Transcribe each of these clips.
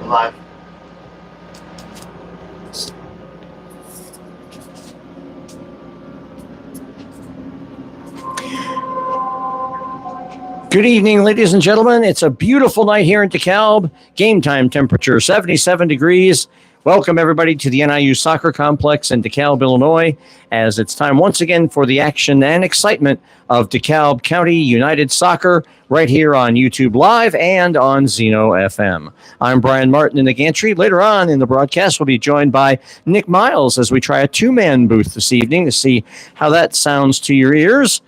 Live. Good evening, ladies and gentlemen. It's a beautiful night here in DeKalb. Game time temperature 77 degrees. Welcome, everybody, to the NIU Soccer Complex in DeKalb, Illinois, as it's time once again for the action and excitement of DeKalb County United Soccer right here on YouTube Live and on Zeno FM. I'm Brian Martin in the gantry. Later on in the broadcast, we'll be joined by Nick Miles as we try a two-man booth this evening to see how that sounds to your ears.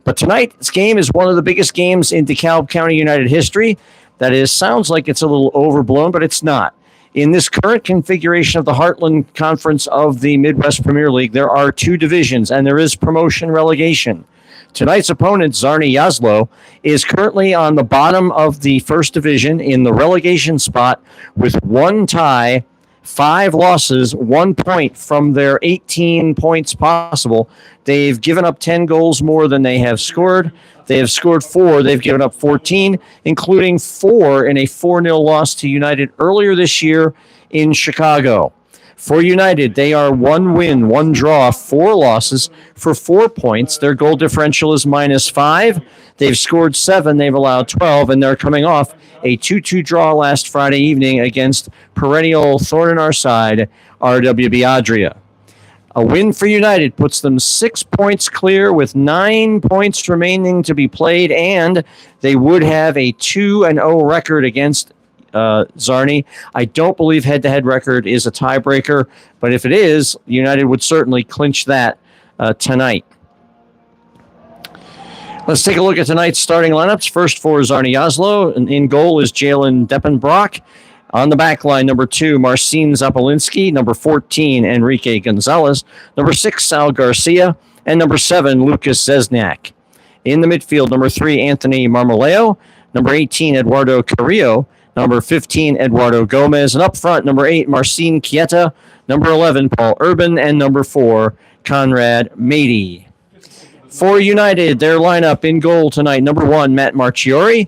But tonight's game is one of the biggest games in DeKalb County United history. That is, sounds like it's a little overblown, but it's not. In this current configuration of the Heartland Conference of the Midwest Premier League, there are two divisions, and there is promotion relegation. Tonight's opponent, Czarni Jaslo, is currently on the bottom of the first division in the relegation spot with one tie, 5 losses, 1 point from their 18 points possible. They've given up 10 goals more than they have scored. They have scored 4. They've given up 14, including 4 in a 4-0 loss to United earlier this year in Chicago. For United, they are 1 win, 1 draw, 4 losses for 4 points. Their goal differential is -5. They've scored 7. They've allowed 12, and they're coming off a 2-2 draw last Friday evening against perennial thorn in our side, RWB Adria. A win for United puts them 6 points clear with 9 points remaining to be played, and they would have a 2-0 record against Czarni. I don't believe head-to-head record is a tiebreaker, but if it is, United would certainly clinch that tonight. Let's take a look at tonight's starting lineups. First for Czarni Jaslo, in goal is Jalen Deppenbrock. On the back line, number 2, Marcin Zapolinski. Number 14, Enrique Gonzalez. Number 6, Sal Garcia. And number 7, Lucas Zesniak. In the midfield, number 3, Anthony Marmoleo. Number 18, Eduardo Carrillo. Number 15, Eduardo Gomez. And up front, number 8, Marcin Chieta. Number 11, Paul Urban. And number 4, Conrad Mady. For United, their lineup in goal tonight, number 1, Matt Marchiori.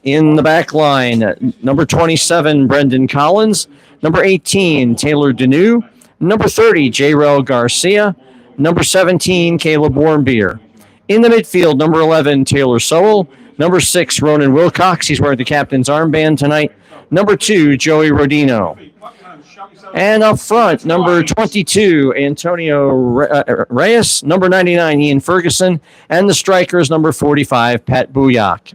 In the back line, number 27, Brendan Collins. Number 18, Taylor Deneau. Number 30, J-Rel Garcia. Number 17, Caleb Warmbier. In the midfield, number 11, Taylor Sowell. Number 6, Ronan Wilcox. He's wearing the captain's armband tonight. Number 2, Joey Rodino. And up front, number 22, Antonio Reyes. Number 99, Ian Ferguson. And the strikers, number 45, Pat Buyak.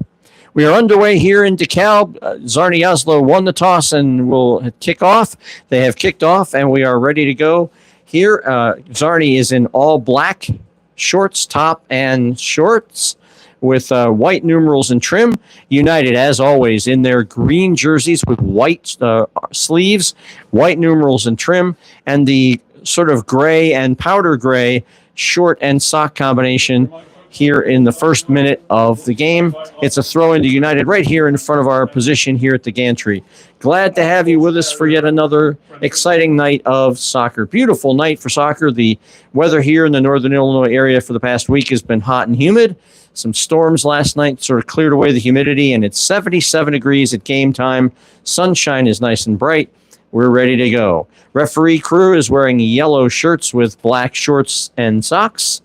We are underway here in DeKalb. Czarni Jaslo won the toss and will kick off. They have kicked off, and we are ready to go here. Czarni is in all black shorts, top and shorts, with white numerals and trim. United, as always, in their green jerseys with white sleeves, white numerals and trim, and the sort of gray and powder gray short and sock combination here in the first minute of the game. It's a throw into United right here in front of our position here at the gantry. Glad to have you with us for yet another exciting night of soccer. Beautiful night for soccer. The weather here in the northern Illinois area for the past week has been hot and humid. Some storms last night sort of cleared away the humidity, and it's 77 degrees at game time. Sunshine is nice and bright. We're ready to go. Referee crew is wearing yellow shirts with black shorts and socks.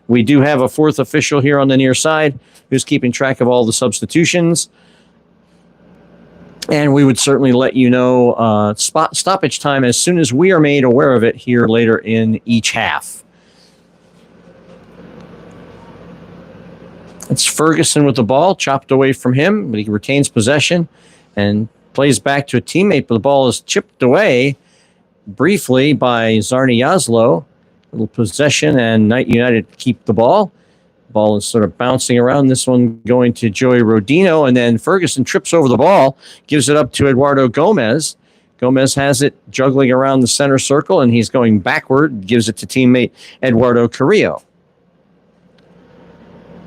We do have a fourth official here on the near side who's keeping track of all the substitutions. And we would certainly let you know stoppage time as soon as we are made aware of it here later in each half. It's Ferguson with the ball, chopped away from him, but he retains possession and plays back to a teammate, but the ball is chipped away briefly by Czarni Jaslo. Little possession, and Knight United keep the ball. Ball is sort of bouncing around. This one going to Joey Rodino, and then Ferguson trips over the ball, gives it up to Eduardo Gomez. Gomez has it juggling around the center circle, and he's going backward, gives it to teammate Eduardo Carrillo.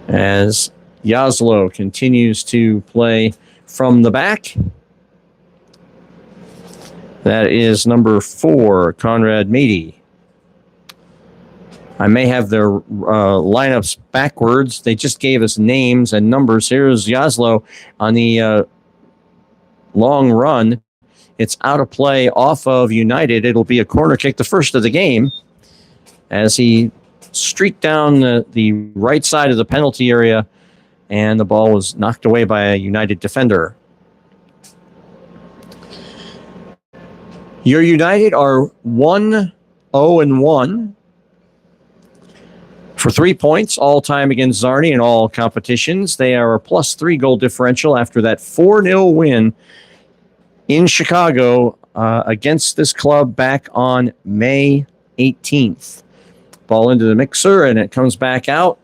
As Jaslo continues to play from the back. That is number 4, Conrad Mady. I may have their lineups backwards. They just gave us names and numbers. Here's Jaslo on the long run. It's out of play off of United. It'll be a corner kick, the first of the game, as he streaked down the right side of the penalty area, and the ball was knocked away by a United defender. Your United are 1-0-1 for 3 points all time against Czarni in all competitions. They are a +3 goal differential after that 4-0 win in Chicago against this club back on May 18th. Ball into the mixer, and it comes back out.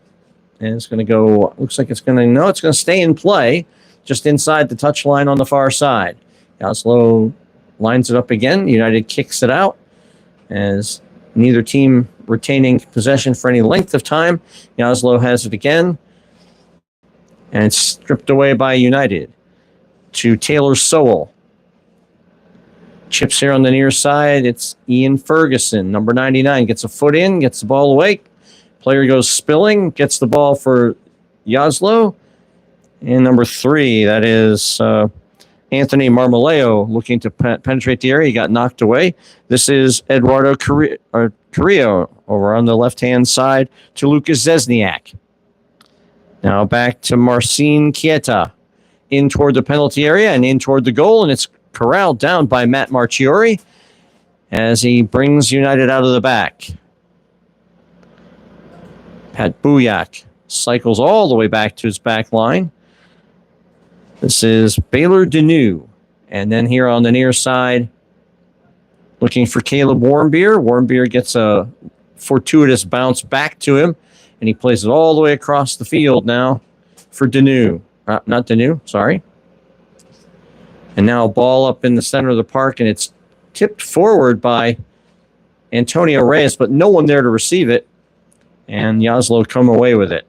And it's going to go, looks like it's going to, no, it's going to stay in play just inside the touchline on the far side. Jaslo lines it up again. United kicks it out as neither team retaining possession for any length of time. Jaslo has it again. And it's stripped away by United to Taylor Sowell. Chips here on the near side. It's Ian Ferguson, number 99. Gets a foot in, gets the ball away. Player goes spilling, gets the ball for Jaslo. And number 3, that is Anthony Marmoleo looking to penetrate the area. He got knocked away. This is Eduardo Carrillo over on the left-hand side to Lucas Zesniak. Now back to Marcin Chieta in toward the penalty area and in toward the goal, and it's corralled down by Matt Marchiori as he brings United out of the back. Pat Buyak cycles all the way back to his back line. This is Baylor Deneau. And then here on the near side, looking for Caleb Warmbier. Warmbier gets a fortuitous bounce back to him, and he plays it all the way across the field now for Deneau. Not Deneau, sorry. And now a ball up in the center of the park, and it's tipped forward by Antonio Reyes, but no one there to receive it. And Jaslo come away with it.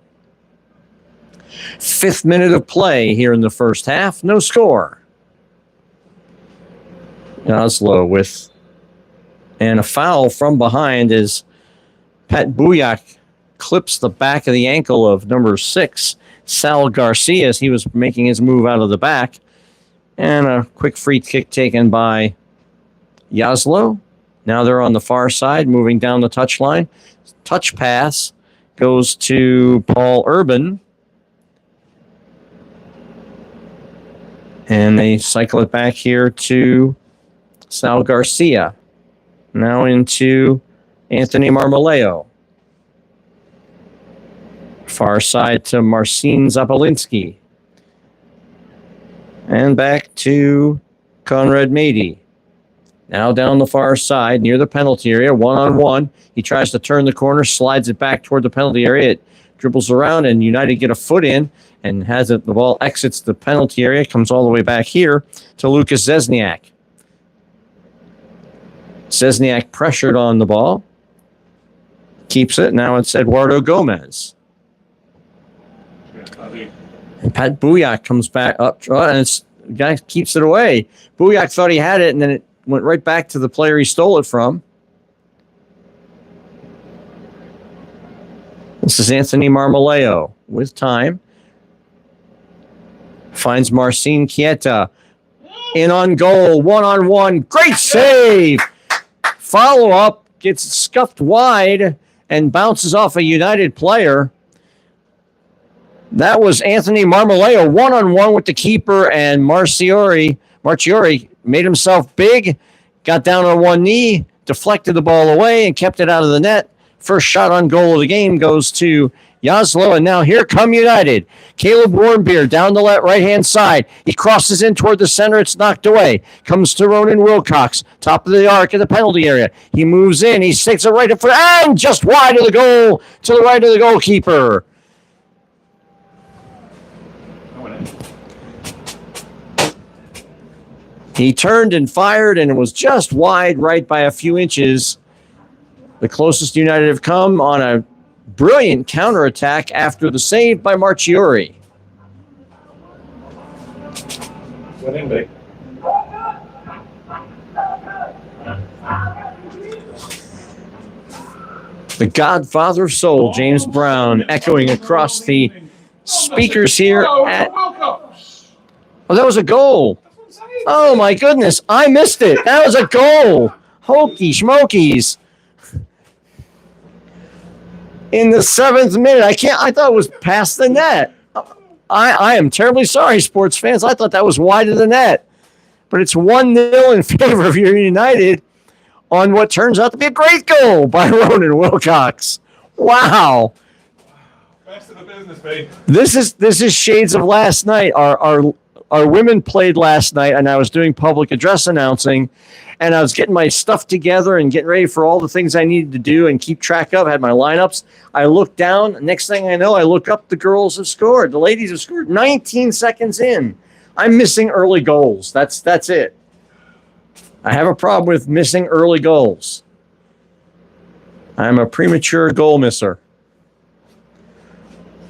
5th minute of play here in the first half. No score. Jaslo with, and a foul from behind as Pat Buyak clips the back of the ankle of number 6, Sal Garcia, as he was making his move out of the back. And a quick free kick taken by Jaslo. Now they're on the far side, moving down the touchline. Touch pass goes to Paul Urban. And they cycle it back here to Sal Garcia. Now into Anthony Marmoleo. Far side to Marcin Zapolinski. And back to Conrad Mady. Now down the far side near the penalty area, one-on-one. He tries to turn the corner, slides it back toward the penalty area. It dribbles around, and United get a foot in and has it. The ball exits the penalty area, comes all the way back here to Lucas Zesniak. Zesniak pressured on the ball. Keeps it. Now it's Eduardo Gomez. And Pat Buyak comes back up, and the guy keeps it away. Buyak thought he had it, and then it went right back to the player he stole it from. This is Anthony Marmoleo with time. Finds Marcin Chieta. In on goal, one-on-one. Great save! Follow-up, gets scuffed wide and bounces off a United player. That was Anthony Marmoleo, one-on-one with the keeper, and Marchiori made himself big, got down on one knee, deflected the ball away, and kept it out of the net. First shot on goal of the game goes to Jaslo, and now here come United. Caleb Warmbier down the right-hand side. He crosses in toward the center. It's knocked away. Comes to Ronan Wilcox, top of the arc in the penalty area. He moves in. He sticks it right in front, and just wide of the goal, to the right of the goalkeeper. He turned and fired, and it was just wide right by a few inches. The closest United have come on a brilliant counterattack after the save by Marchiori. The Godfather of Soul, James Brown, echoing across the speakers here at... Oh, that was a goal. Oh, my goodness. I missed it. That was a goal. Hokey schmokies. In the 7th minute. I thought it was past the net. I am terribly sorry, sports fans. I thought that was wide of the net. But it's 1-0 in favor of United on what turns out to be a great goal by Ronan Wilcox. Wow. Best of the business, babe. This is shades of last night. Our women played last night, and I was doing public address announcing, and I was getting my stuff together and getting ready for all the things I needed to do and keep track of. I had my lineups. I looked down. Next thing I know, I look up. The girls have scored. The ladies have scored 19 seconds in. I'm missing early goals. That's it. I have a problem with missing early goals. I'm a premature goal misser.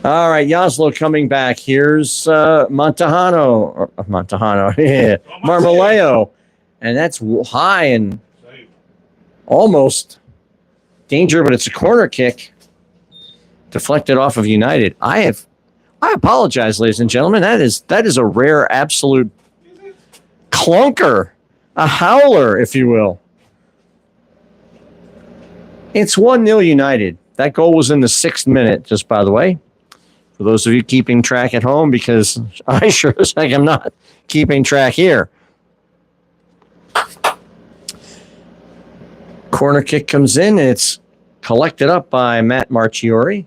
All right, Jaslo coming back. Here's Montejano, yeah, Marmoleo. And that's high and almost danger, but it's a corner kick. Deflected off of United. I apologize, ladies and gentlemen. That is a rare absolute clunker. A howler, if you will. It's 1-0 United. That goal was in the 6th minute, just by the way. For those of you keeping track at home, because I sure as heck am not keeping track here. Corner kick comes in, and it's collected up by Matt Marchiori.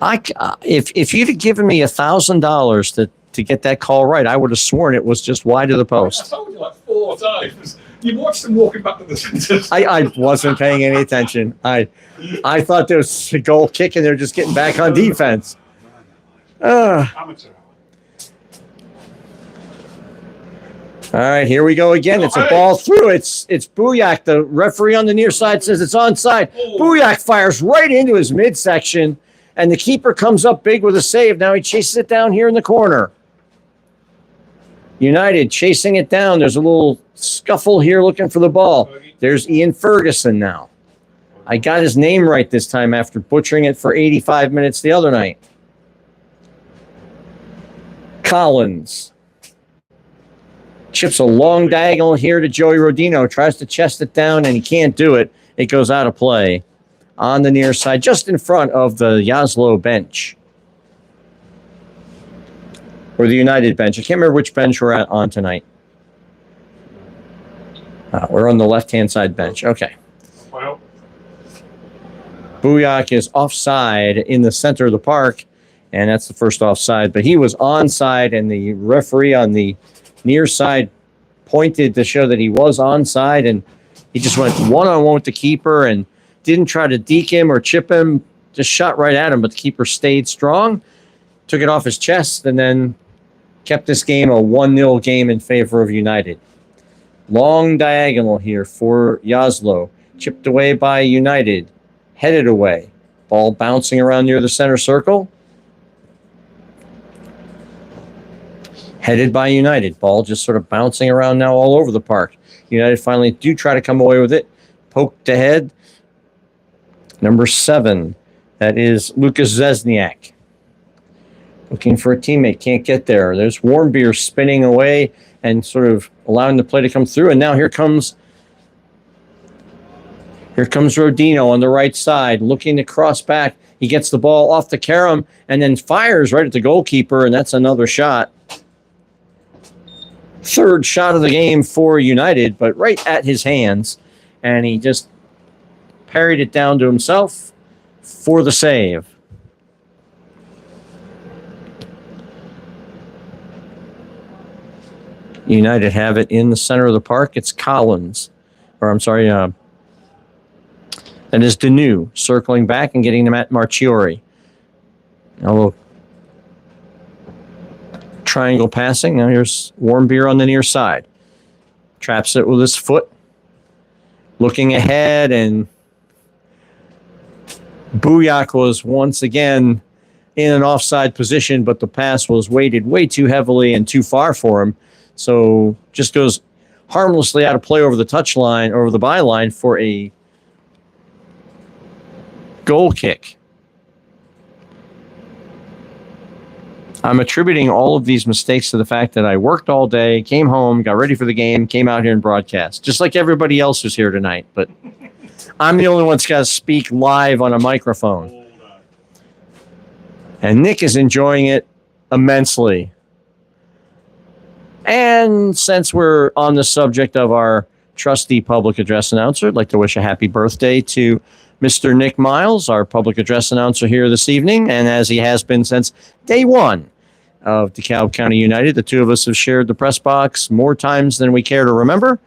If you'd have given me $1,000 to get that call right, I would have sworn it was just wide of the post. I told you like 4 times. You watched them walking back to the centre. I wasn't paying any attention. I thought there was a goal kick and they're just getting back on defense. Amateur. All right, here we go again. It's a ball through. It's Bujak. The referee on the near side says it's onside. Bujak fires right into his midsection, and the keeper comes up big with a save. Now he chases it down here in the corner. United chasing it down. There's a little scuffle here looking for the ball. There's Ian Ferguson now. I got his name right this time after butchering it for 85 minutes the other night. Collins. Chips a long diagonal here to Joey Rodino. Tries to chest it down, and he can't do it. It goes out of play on the near side, just in front of the Jaslo bench. Or the United bench. I can't remember which bench we're on tonight. We're on the left-hand side bench. Okay. Well. Bujak is offside in the center of the park, and that's the first offside. But he was onside, and the referee on the near side pointed to show that he was onside, and he just went one-on-one with the keeper and didn't try to deke him or chip him, just shot right at him, but the keeper stayed strong, took it off his chest, and then kept this game a 1-0 game in favor of United. Long diagonal here for Jaslo. Chipped away by United. Headed away. Ball bouncing around near the center circle. Headed by United. Ball just sort of bouncing around now all over the park. United finally do try to come away with it. Poked ahead. Number 7. That is Lucas Zesniak. Looking for a teammate. Can't get there. There's Warmbier spinning away and sort of allowing the play to come through. And now here comes Rodino on the right side, looking to cross back. He gets the ball off the carom and then fires right at the goalkeeper, and that's another shot. Third shot of the game for United, but right at his hands. And he just parried it down to himself for the save. United have it in the center of the park. It's Collins. Or I'm sorry, that is Danu circling back and getting them at Marchiori. A little triangle passing. Now here's Warmbier on the near side. Traps it with his foot. Looking ahead, and Bujak was once again in an offside position, but the pass was weighted way too heavily and too far for him. So just goes harmlessly out of play over the touchline, over the byline for a goal kick. I'm attributing all of these mistakes to the fact that I worked all day, came home, got ready for the game, came out here and broadcast, just like everybody else who's here tonight. But I'm the only one that's got to speak live on a microphone. And Nick is enjoying it immensely. And since we're on the subject of our trusty public address announcer, I'd like to wish a happy birthday to Mr. Nick Miles, our public address announcer here this evening, and as he has been since day one of DeKalb County United. The two of us have shared the press box more times than we care to remember.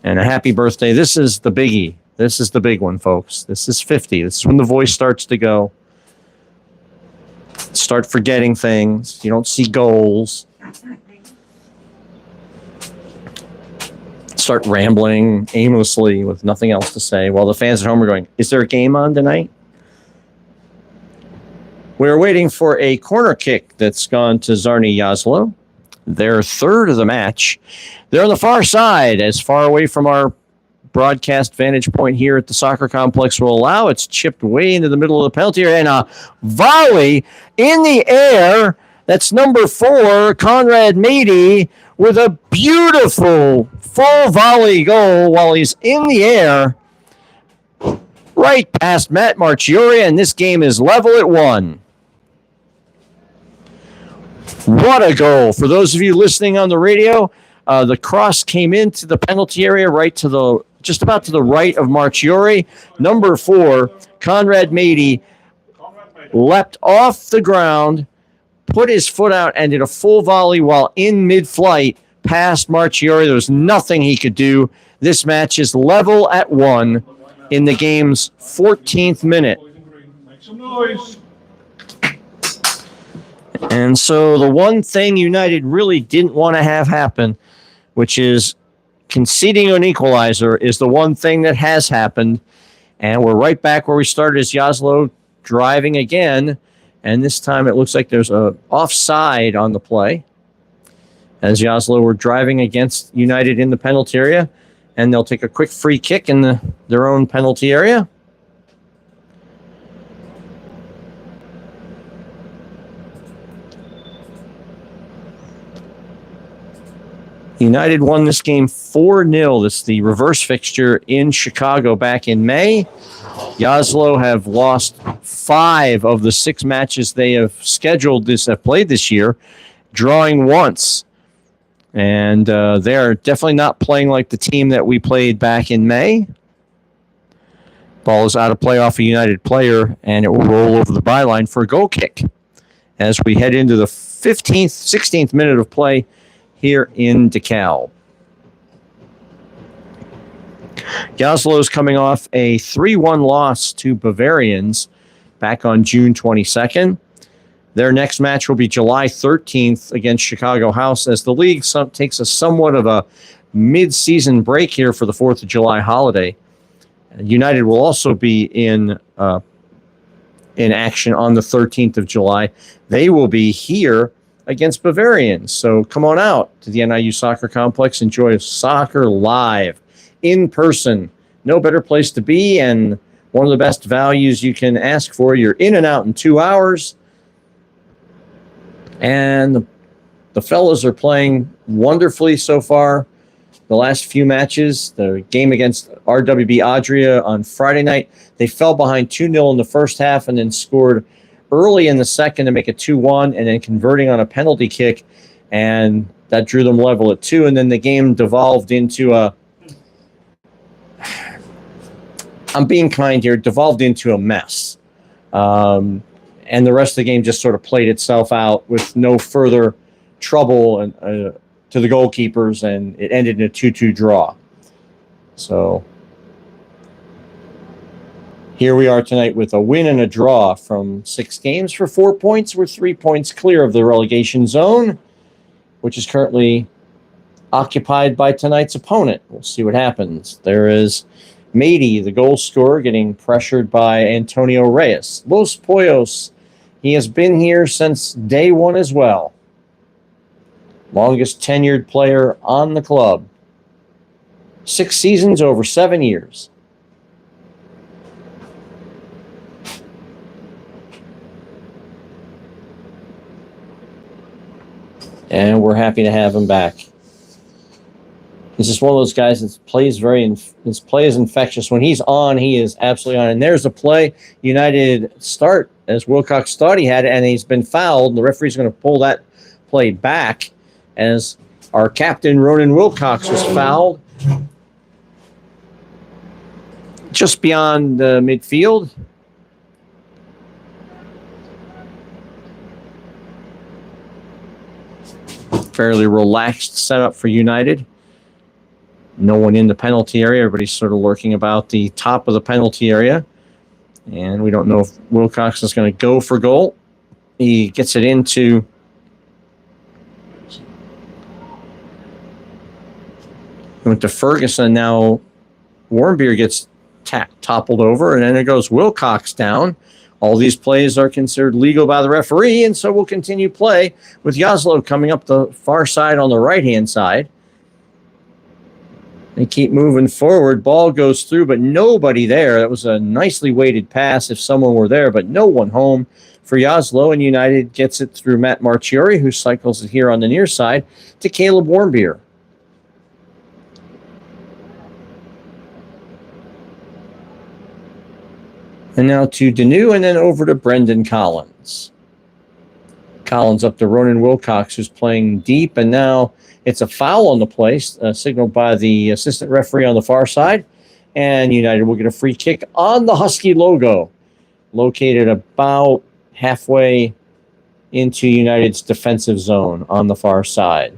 And a happy birthday. This is the biggie. This is the big one, folks. This is 50. This is when the voice starts to go. Start forgetting things. You don't see goals. Start rambling aimlessly with nothing else to say while the fans at home are going, is there a game on tonight? We're waiting for a corner kick that's gone to Czarni Jaslo. Their third of the match. They're on the far side, as far away from our broadcast vantage point here at the soccer complex will allow. It's chipped way into the middle of the penalty area, and a volley in the air. That's number 4, Conrad Mady, with a beautiful full volley goal while he's in the air, right past Matt Marchiori, and this game is level at 1. What a goal. For those of you listening on the radio, the cross came into the penalty area just about to the right of Marchiori. Number 4, Conrad Mady, leapt off the ground, put his foot out, and did a full volley while in mid-flight past Marchiori. There was nothing he could do. This match is level at 1 in the game's 14th minute. Make some noise. And so the one thing United really didn't want to have happen, which is conceding an equalizer, is the one thing that has happened. And we're right back where we started as Jaslo driving again. And this time it looks like there's a offside on the play. As Jaslo were driving against United in the penalty area. And they'll take a quick free kick in their own penalty area. United won this game 4-0. This is the reverse fixture in Chicago back in May. Jaslo have lost 5 of the 6 matches they have played this year, drawing once. And they're definitely not playing like the team that we played back in May. Ball is out of play off a United player, and it will roll over the byline for a goal kick as we head into the 16th minute of play here in DeKalb. Jaslo is coming off a 3-1 loss to Bavarians back on June 22nd. Their next match will be July 13th against Chicago House as the league takes a somewhat of a mid-season break here for the 4th of July holiday. United will also be in action on the 13th of July. They will be here against Bavarians. So come on out to the NIU Soccer Complex. Enjoy soccer live, in person. No better place to be, and one of the best values you can ask for. You're in and out in 2 hours. And the fellas are playing wonderfully so far. The last few matches, the game against RWB Adria on Friday night, they fell behind 2-0 in the first half and then scored early in the second to make it 2-1, and then converting on a penalty kick, and that drew them level at 2. And then the game devolved into I'm being kind here, devolved into a mess. And the rest of the game just sort of played itself out with no further trouble to the goalkeepers, and it ended in a 2-2 draw. So here we are tonight with a win and a draw from 6 games for 4 points. We're 3 points clear of the relegation zone, which is currently occupied by tonight's opponent. We'll see what happens. There is Mady, the goal scorer, getting pressured by Antonio Reyes. Los Poyos, he has been here since day one as well. Longest tenured player on the club. 6 seasons over 7 years. And we're happy to have him back. He's just one of those guys that plays his play is infectious. When he's on, he is absolutely on. And there's a play. United start as Wilcox thought he had it, and he's been fouled. The referee's going to pull that play back as our captain, Ronan Wilcox, was fouled just beyond the midfield. Fairly relaxed setup for United. No one in the penalty area. Everybody's sort of lurking about the top of the penalty area. And we don't know if Wilcox is going to go for goal. He gets it into went to Ferguson. Now Warmbier gets toppled over, and then it goes Wilcox down. All these plays are considered legal by the referee, and so we'll continue play with Jaslo coming up the far side on the right-hand side. They keep moving forward. Ball goes through, but nobody there. That was a nicely weighted pass if someone were there, but no one home for Jaslo, and United gets it through Matt Marchiori, who cycles it here on the near side, to Caleb Warmbier. And now to Danu, and then over to Brendan Collins. Collins up to Ronan Wilcox, who's playing deep, and now it's a foul on the play, signaled by the assistant referee on the far side. And United will get a free kick on the Husky logo, located about halfway into United's defensive zone on the far side.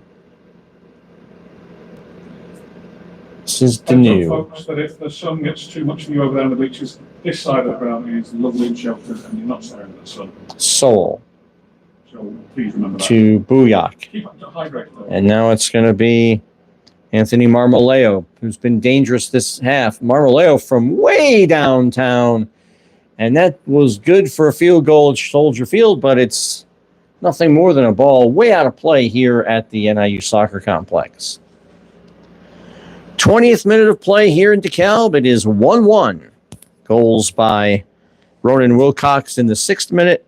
This is Danu. Folks, that if the sun gets too much of you over there on the beaches, this side of the ground is lovely and sheltered, and you're not staring at the sun. Soul. So please remember that. To Booyak. Keep up to hydrate, though. And now it's going to be Anthony Marmoleo, who's been dangerous this half. Marmoleo from way downtown. And that was good for a field goal at Soldier Field, but it's nothing more than a ball way out of play here at the NIU Soccer Complex. 20th minute of play here in DeKalb. It is 1-1. Goals by Ronan Wilcox in the 6th minute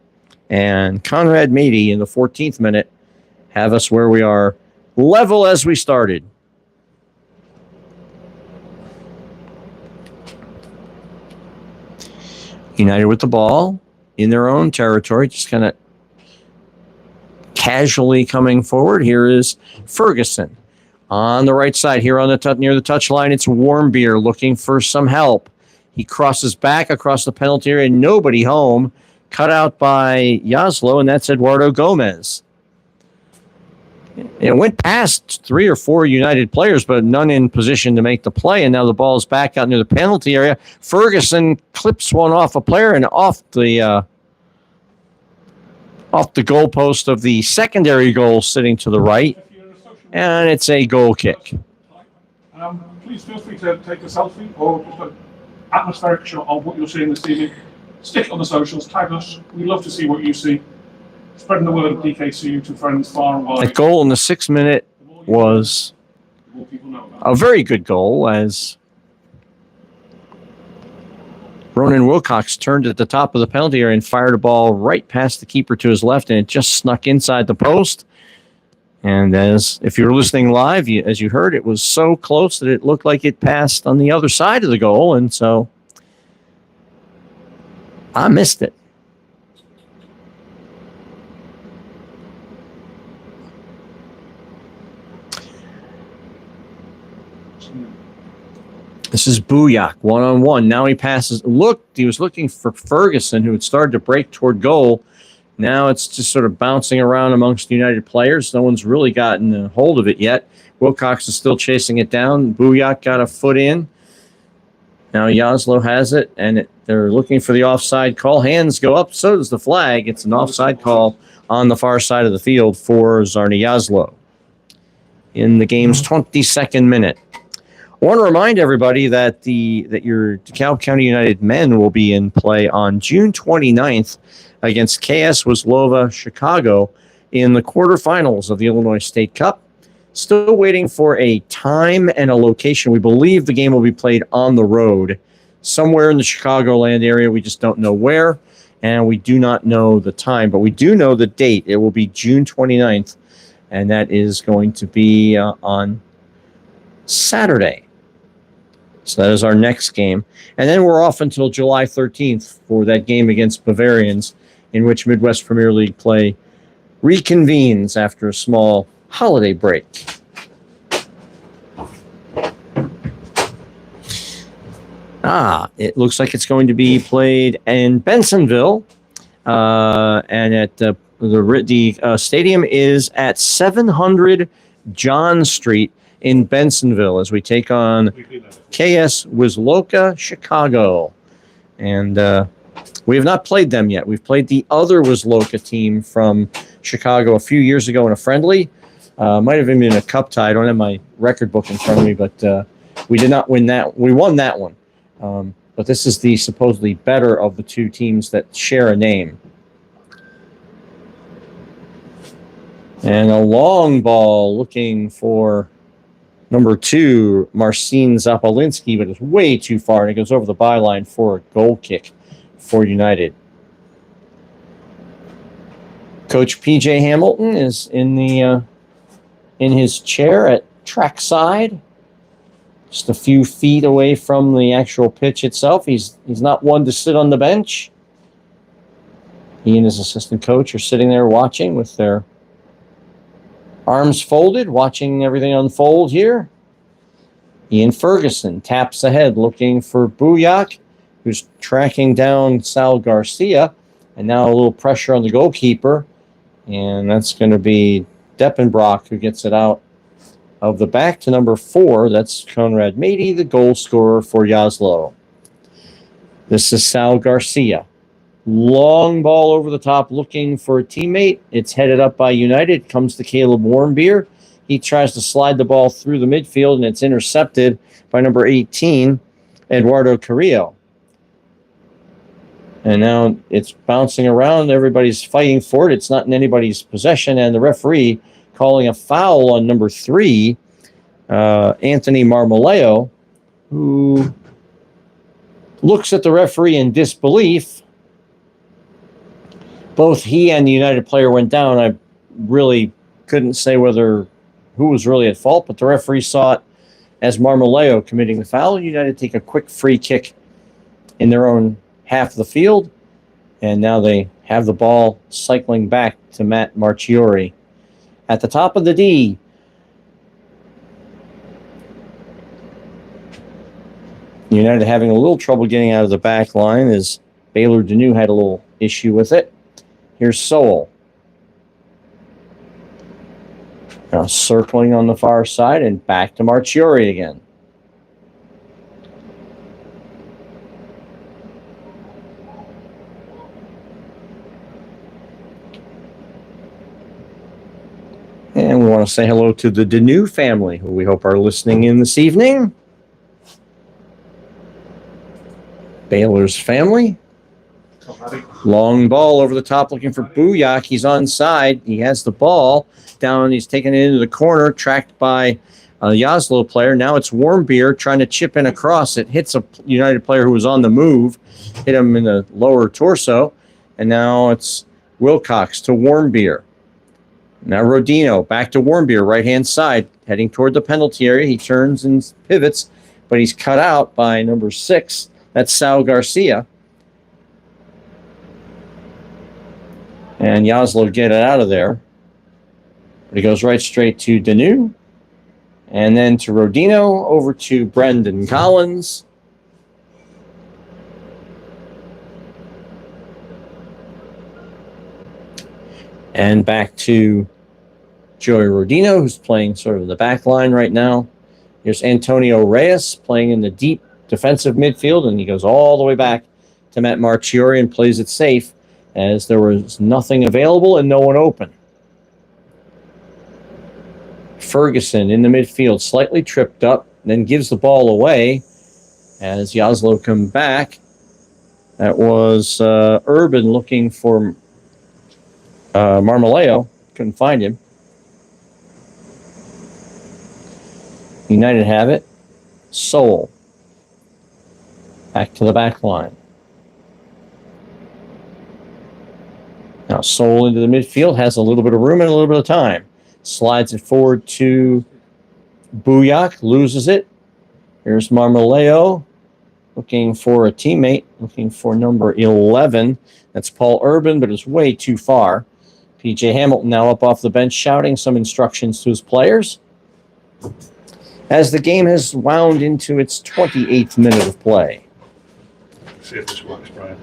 and Conrad Mady in the 14th minute have us where we are level as we started. United with the ball in their own territory, just kind of casually coming forward. Here is Ferguson on the right side here on the near the touchline. It's Warmbier looking for some help. He crosses back across the penalty area. Nobody home. Cut out by Jaslo, and that's Eduardo Gomez. It went past 3 or 4 United players, but none in position to make the play. And now the ball is back out near the penalty area. Ferguson clips one off a player and off the goalpost of the secondary goal sitting to the right. And it's a goal kick. Please feel free to take a selfie or just an atmospheric shot of what you're seeing this evening. Stick it on the socials, tag us. We'd love to see what you see. Spreading the word of DKCU to friends far and wide. That goal in the 6th minute was a very good goal as Ronan Wilcox turned at the top of the penalty area and fired a ball right past the keeper to his left, and it just snuck inside the post. And as if you were listening live, as you heard, it was so close that it looked like it passed on the other side of the goal, and so I missed it. This is Booyak, one-on-one. Now he passes. He was looking for Ferguson, who had started to break toward goal. Now it's just sort of bouncing around amongst United players. No one's really gotten a hold of it yet. Wilcox is still chasing it down. Booyak got a foot in. Now Jaslo has it, and they're looking for the offside call. Hands go up, so does the flag. It's an offside call on the far side of the field for Czarni Jaslo in the game's 22nd minute. I want to remind everybody that your DeKalb County United men will be in play on June 29th against KS Wisłova Chicago in the quarterfinals of the Illinois State Cup. Still waiting for a time and a location. We believe the game will be played on the road somewhere in the Chicagoland area. We just don't know where, and we do not know the time, but we do know the date. It will be June 29th and that is going to be on Saturday. So that is our next game. And then we're off until July 13th for that game against Bavarians, in which Midwest Premier League play reconvenes after a small holiday break. It looks like it's going to be played in Bensonville, and at the stadium is at 700 John Street in Bensonville as we take on KS Wisloka Chicago. And we have not played them yet. We've played the other Wisloka team from Chicago a few years ago in a friendly. Might have even been a cup tie. I don't have my record book in front of me, but we did not win that. We won that one. But this is the supposedly better of the two teams that share a name. And a long ball looking for number 2, Marcin Zapolinski, but it's way too far, and it goes over the byline for a goal kick for United. Coach P.J. Hamilton is in his chair at trackside, just a few feet away from the actual pitch itself. He's not one to sit on the bench. He and his assistant coach are sitting there watching with their arms folded, watching everything unfold here. Ian Ferguson taps ahead, looking for Buyak, who's tracking down Sal Garcia. And now a little pressure on the goalkeeper. And that's going to be Deppenbrock who gets it out of the back to number 4. That's Conrad Mady, the goal scorer for Jaslo. This is Sal Garcia. Long ball over the top looking for a teammate. It's headed up by United. Comes to Caleb Warmbier. He tries to slide the ball through the midfield, and it's intercepted by number 18, Eduardo Carrillo. And now it's bouncing around. Everybody's fighting for it. It's not in anybody's possession, and the referee calling a foul on number 3, Anthony Marmoleo, who looks at the referee in disbelief. Both he and the United player went down. I really couldn't say who was really at fault, but the referee saw it as Marmoleo committing the foul. United take a quick free kick in their own half of the field, and now they have the ball cycling back to Matt Marchiori. At the top of the D, United having a little trouble getting out of the back line as Baylor Deneau had a little issue with it. Here's Sowell. Now circling on the far side and back to Marchiori again. And we want to say hello to the Deneau family, who we hope are listening in this evening. Baylor's family. Long ball over the top looking for Buyak. He's onside. He has the ball down. He's taking it into the corner, tracked by a Jaslo player. Now it's Warmbier trying to chip in across. It hits a United player who was on the move, hit him in the lower torso. And now it's Wilcox to Warmbier. Now Rodino back to Warmbier, right-hand side, heading toward the penalty area. He turns and pivots, but he's cut out by number 6. That's Sal Garcia. And Jaslo get it out of there. But he goes right straight to Deneau. And then to Rodino, over to Brendan Collins. And back to Joey Rodino, who's playing sort of the back line right now. Here's Antonio Reyes playing in the deep defensive midfield, and he goes all the way back to Matt Marchiori and plays it safe as there was nothing available and no one open. Ferguson in the midfield, slightly tripped up, then gives the ball away as Jaslo come back. That was Urban looking for Marmoleo. Couldn't find him. United have it. Sowell. Back to the back line. Now Sowell into the midfield, has a little bit of room and a little bit of time. Slides it forward to Booyak, loses it. Here's Marmoleo looking for a teammate, looking for number 11. That's Paul Urban, but it's way too far. PJ Hamilton now up off the bench shouting some instructions to his players as the game has wound into its 28th minute of play. See if this works, Brian.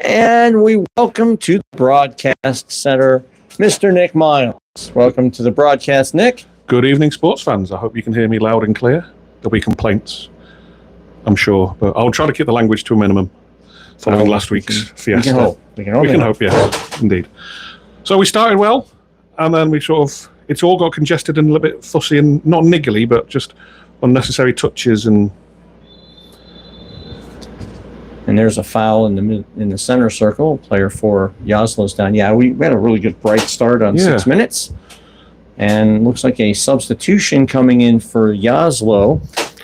And we welcome to the broadcast center, Mr. Nick Miles. Welcome to the broadcast, Nick. Good evening, sports fans. I hope you can hear me loud and clear. There'll be complaints, I'm sure, but I'll try to keep the language to a minimum following last week's fiesta. We can hope, yes, indeed. So we started well, and then we it's all got congested and a little bit fussy and not niggly, but just unnecessary touches and there's a foul in the center circle. Player for Jaslo's down. Yeah, we had a really good bright start on 6 minutes. And looks like a substitution coming in for Jaslo.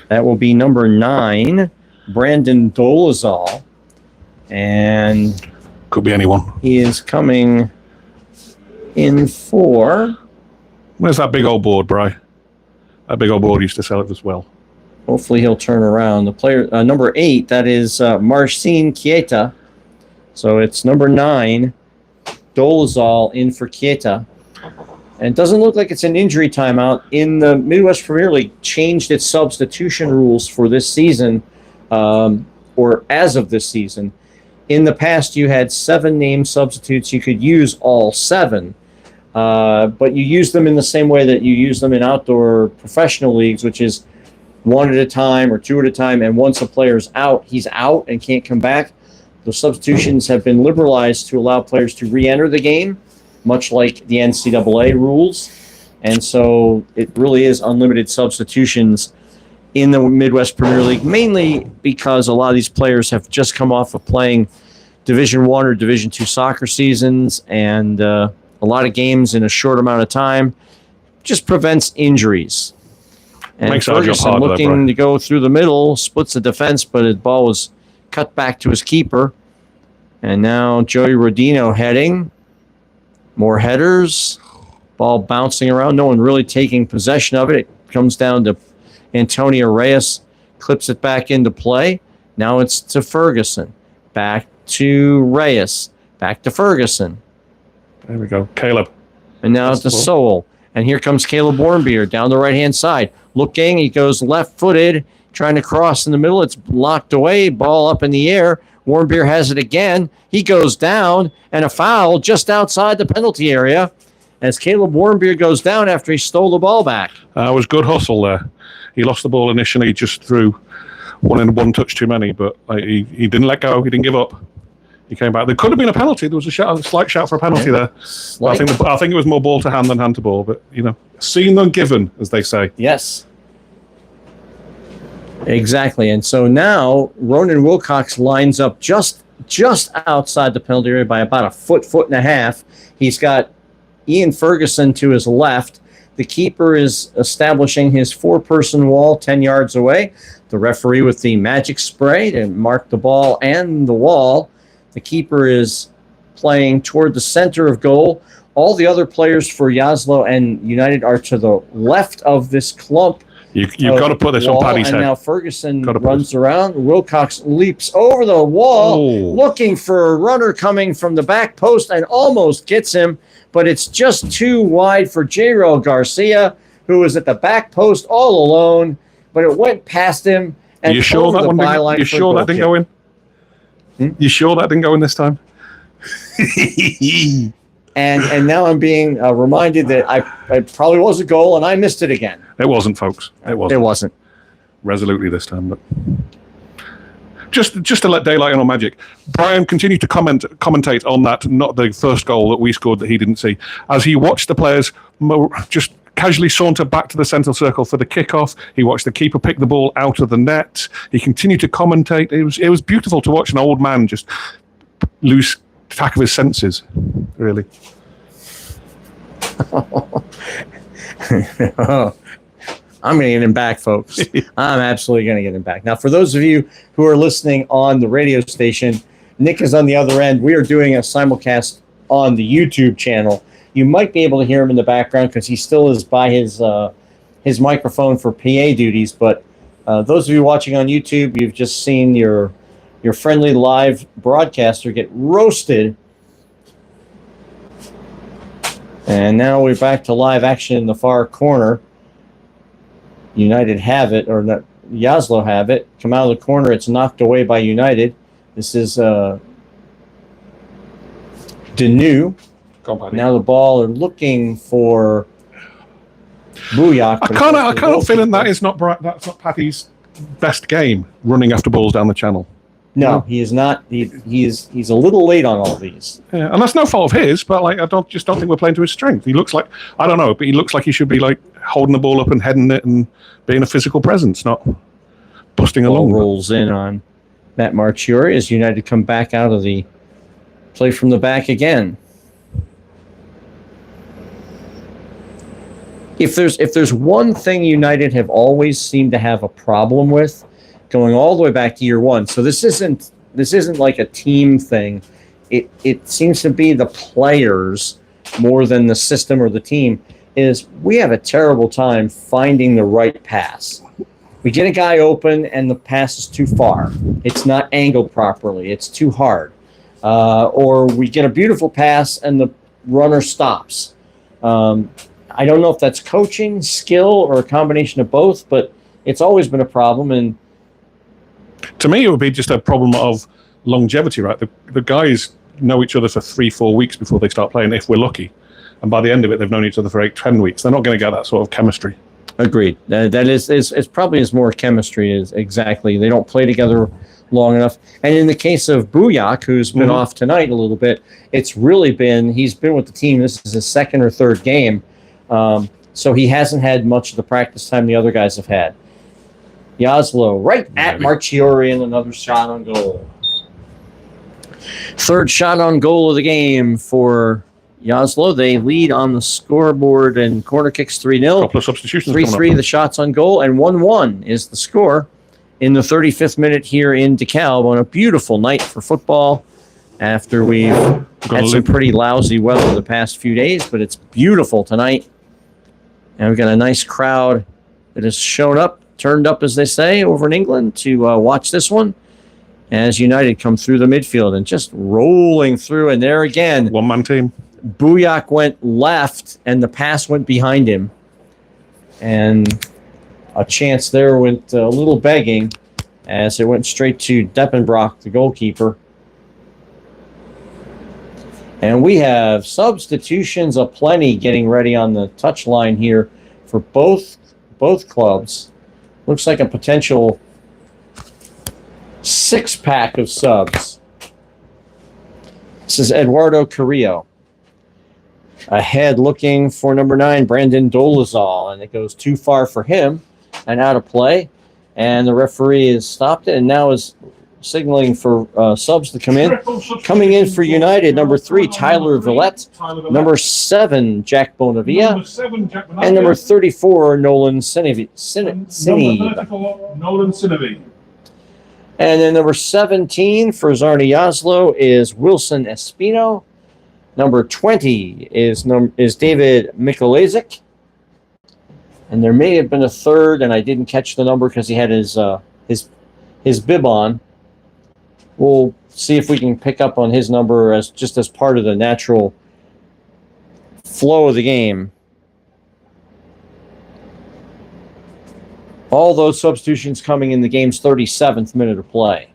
That will be number 9, Brandon Dolezal. And could be anyone. He is coming in for... Where's that big old board, Bri? That big old board used to sell it as well. Hopefully he'll turn around. The player, number 8, that is Marcin Chieta. So it's number 9, Dolezal in for Chieta. And it doesn't look like it's an injury timeout. In the Midwest Premier League, changed its substitution rules for this season, or as of this season. In the past, you had 7 named substitutes. You could use all 7. But you use them in the same way that you use them in outdoor professional leagues, which is 1 at a time or 2 at a time. And once a player's out, he's out and can't come back. The substitutions have been liberalized to allow players to re-enter the game, much like the NCAA rules. And so it really is unlimited substitutions in the Midwest Premier League, mainly because a lot of these players have just come off of playing Division I or Division II soccer seasons, and a lot of games in a short amount of time just prevents injuries. And makes our job Ferguson harder, looking to go through the middle, splits the defense, but his ball was cut back to his keeper. And now Joey Rodino heading. More headers. Ball bouncing around. No one really taking possession of it. It comes down to Antonio Reyes. Clips it back into play. Now it's to Ferguson. Back to Reyes. Back to Ferguson. There we go. Caleb. And now it's to Sowell. And here comes Caleb Warmbier down the right-hand side. Looking. He goes left-footed. Trying to cross in the middle. It's blocked away. Ball up in the air. Warmbier has it again. He goes down, and a foul just outside the penalty area as Caleb Warmbier goes down after he stole the ball back. It was good hustle there. He lost the ball initially just through one touch too many, but he didn't let go. He didn't give up. He came back. There could have been a penalty. There was a slight shout for a penalty there. I think it was more ball to hand than hand to ball, but, seen than given, as they say. Yes. Exactly. And so now Ronan Wilcox lines up just outside the penalty area by about a foot and a half. He's got Ian Ferguson to his left. The keeper is establishing his 4-person wall 10 yards away. The referee with the magic spray to mark the ball and the wall. The keeper is playing toward the center of goal. All the other players for Jaslo and United are to the left of this clump. You've got to put this on Paddy's head. And now Ferguson runs around. Wilcox leaps over the wall, looking for a runner coming from the back post and almost gets him, but it's just too wide for Jairo Garcia, who was at the back post all alone, but it went past him. And you sure that one didn't, you sure that didn't go in? You sure that didn't go in this time? And now I'm being reminded that I probably was a goal and I missed it again. It wasn't, folks. It wasn't. Resolutely this time, but just to let daylight in on magic. Brian continued to commentate on that, not the first goal that we scored that he didn't see, as he watched the players just casually saunter back to the central circle for the kickoff. He watched the keeper pick the ball out of the net. He continued to commentate. It was beautiful to watch an old man just lose track of his senses, really. I'm going to get him back, folks. I'm absolutely going to get him back. Now, for those of you who are listening on the radio station, Nick is on the other end. We are doing a simulcast on the YouTube channel. You might be able to hear him in the background because he still is by his microphone for PA duties. But those of you watching on YouTube, you've just seen your friendly live broadcaster get roasted. And now we're back to live action in the far corner. United have it, or not, Jaslo have it. Come out of the corner, it's knocked away by United. This is Danu. Now the ball are looking for Bujak. I can't feeling that's not Paddy's best game, running after balls down the channel. No, he is not. He's a little late on all these. Yeah, and that's no fault of his, but I don't think we're playing to his strength. He looks like, I don't know, but he looks like he should be holding the ball up and heading it and being a physical presence, not busting along. Rolls in on Matt Marchiori as United come back out of the play from the back again. If there's one thing United have always seemed to have a problem with, going all the way back to year one. So this isn't like a team thing. It seems to be the players more than the system or the team. Is we have a terrible time finding the right pass. We get a guy open and the pass is too far. It's not angled properly. It's too hard. Or we get a beautiful pass and the runner stops. I don't know if that's coaching, skill, or a combination of both, but it's always been a problem. And to me, it would be just a problem of longevity, right? The guys know each other for 3-4 weeks before they start playing, if we're lucky. And by the end of it, they've known each other for 8-10 weeks. They're not going to get that sort of chemistry. Agreed. That is probably is more chemistry. Is exactly. They don't play together long enough. And in the case of Bujak, who's been off tonight a little bit, it's really been, he's been with the team. This is his second or third game. So he hasn't had much of the practice time the other guys have had. Jaslo right at Marchiori and another shot on goal. Third shot on goal of the game for Jaslo. They lead on the scoreboard and corner kicks 3-0. Couple of substitutions. 3-3 the shots on goal, and 1-1 is the score in the 35th minute here in DeKalb on a beautiful night for football after we've had some pretty lousy weather the past few days, but it's beautiful tonight. And we've got a nice crowd that has shown up, turned up, as they say, over in England to watch this one as United come through the midfield and just rolling through. And there again, one-man team. Bujak went left and the pass went behind him. And a chance there went a little begging as it went straight to Deppenbrock, the goalkeeper. And we have substitutions aplenty getting ready on the touchline here for both clubs. Looks like a potential 6-pack of subs. This is Eduardo Carrillo. Ahead looking for number 9, Brandon Dolezal, and it goes too far for him and out of play. And the referee has stopped it and now is signaling for subs to come in. Coming in for United, number 3, Tyler Villette. Number 7, Jack Bonavia. And number 34, Nolan Sineve. Nolan Sineve. And then number 17 for Czarni Jaslo is Wilson Espino. Number 20 is David Mikolajczyk. And there may have been a third, and I didn't catch the number because he had his bib on. We'll see if we can pick up on his number as part of the natural flow of the game. All those substitutions coming in the game's 37th minute of play.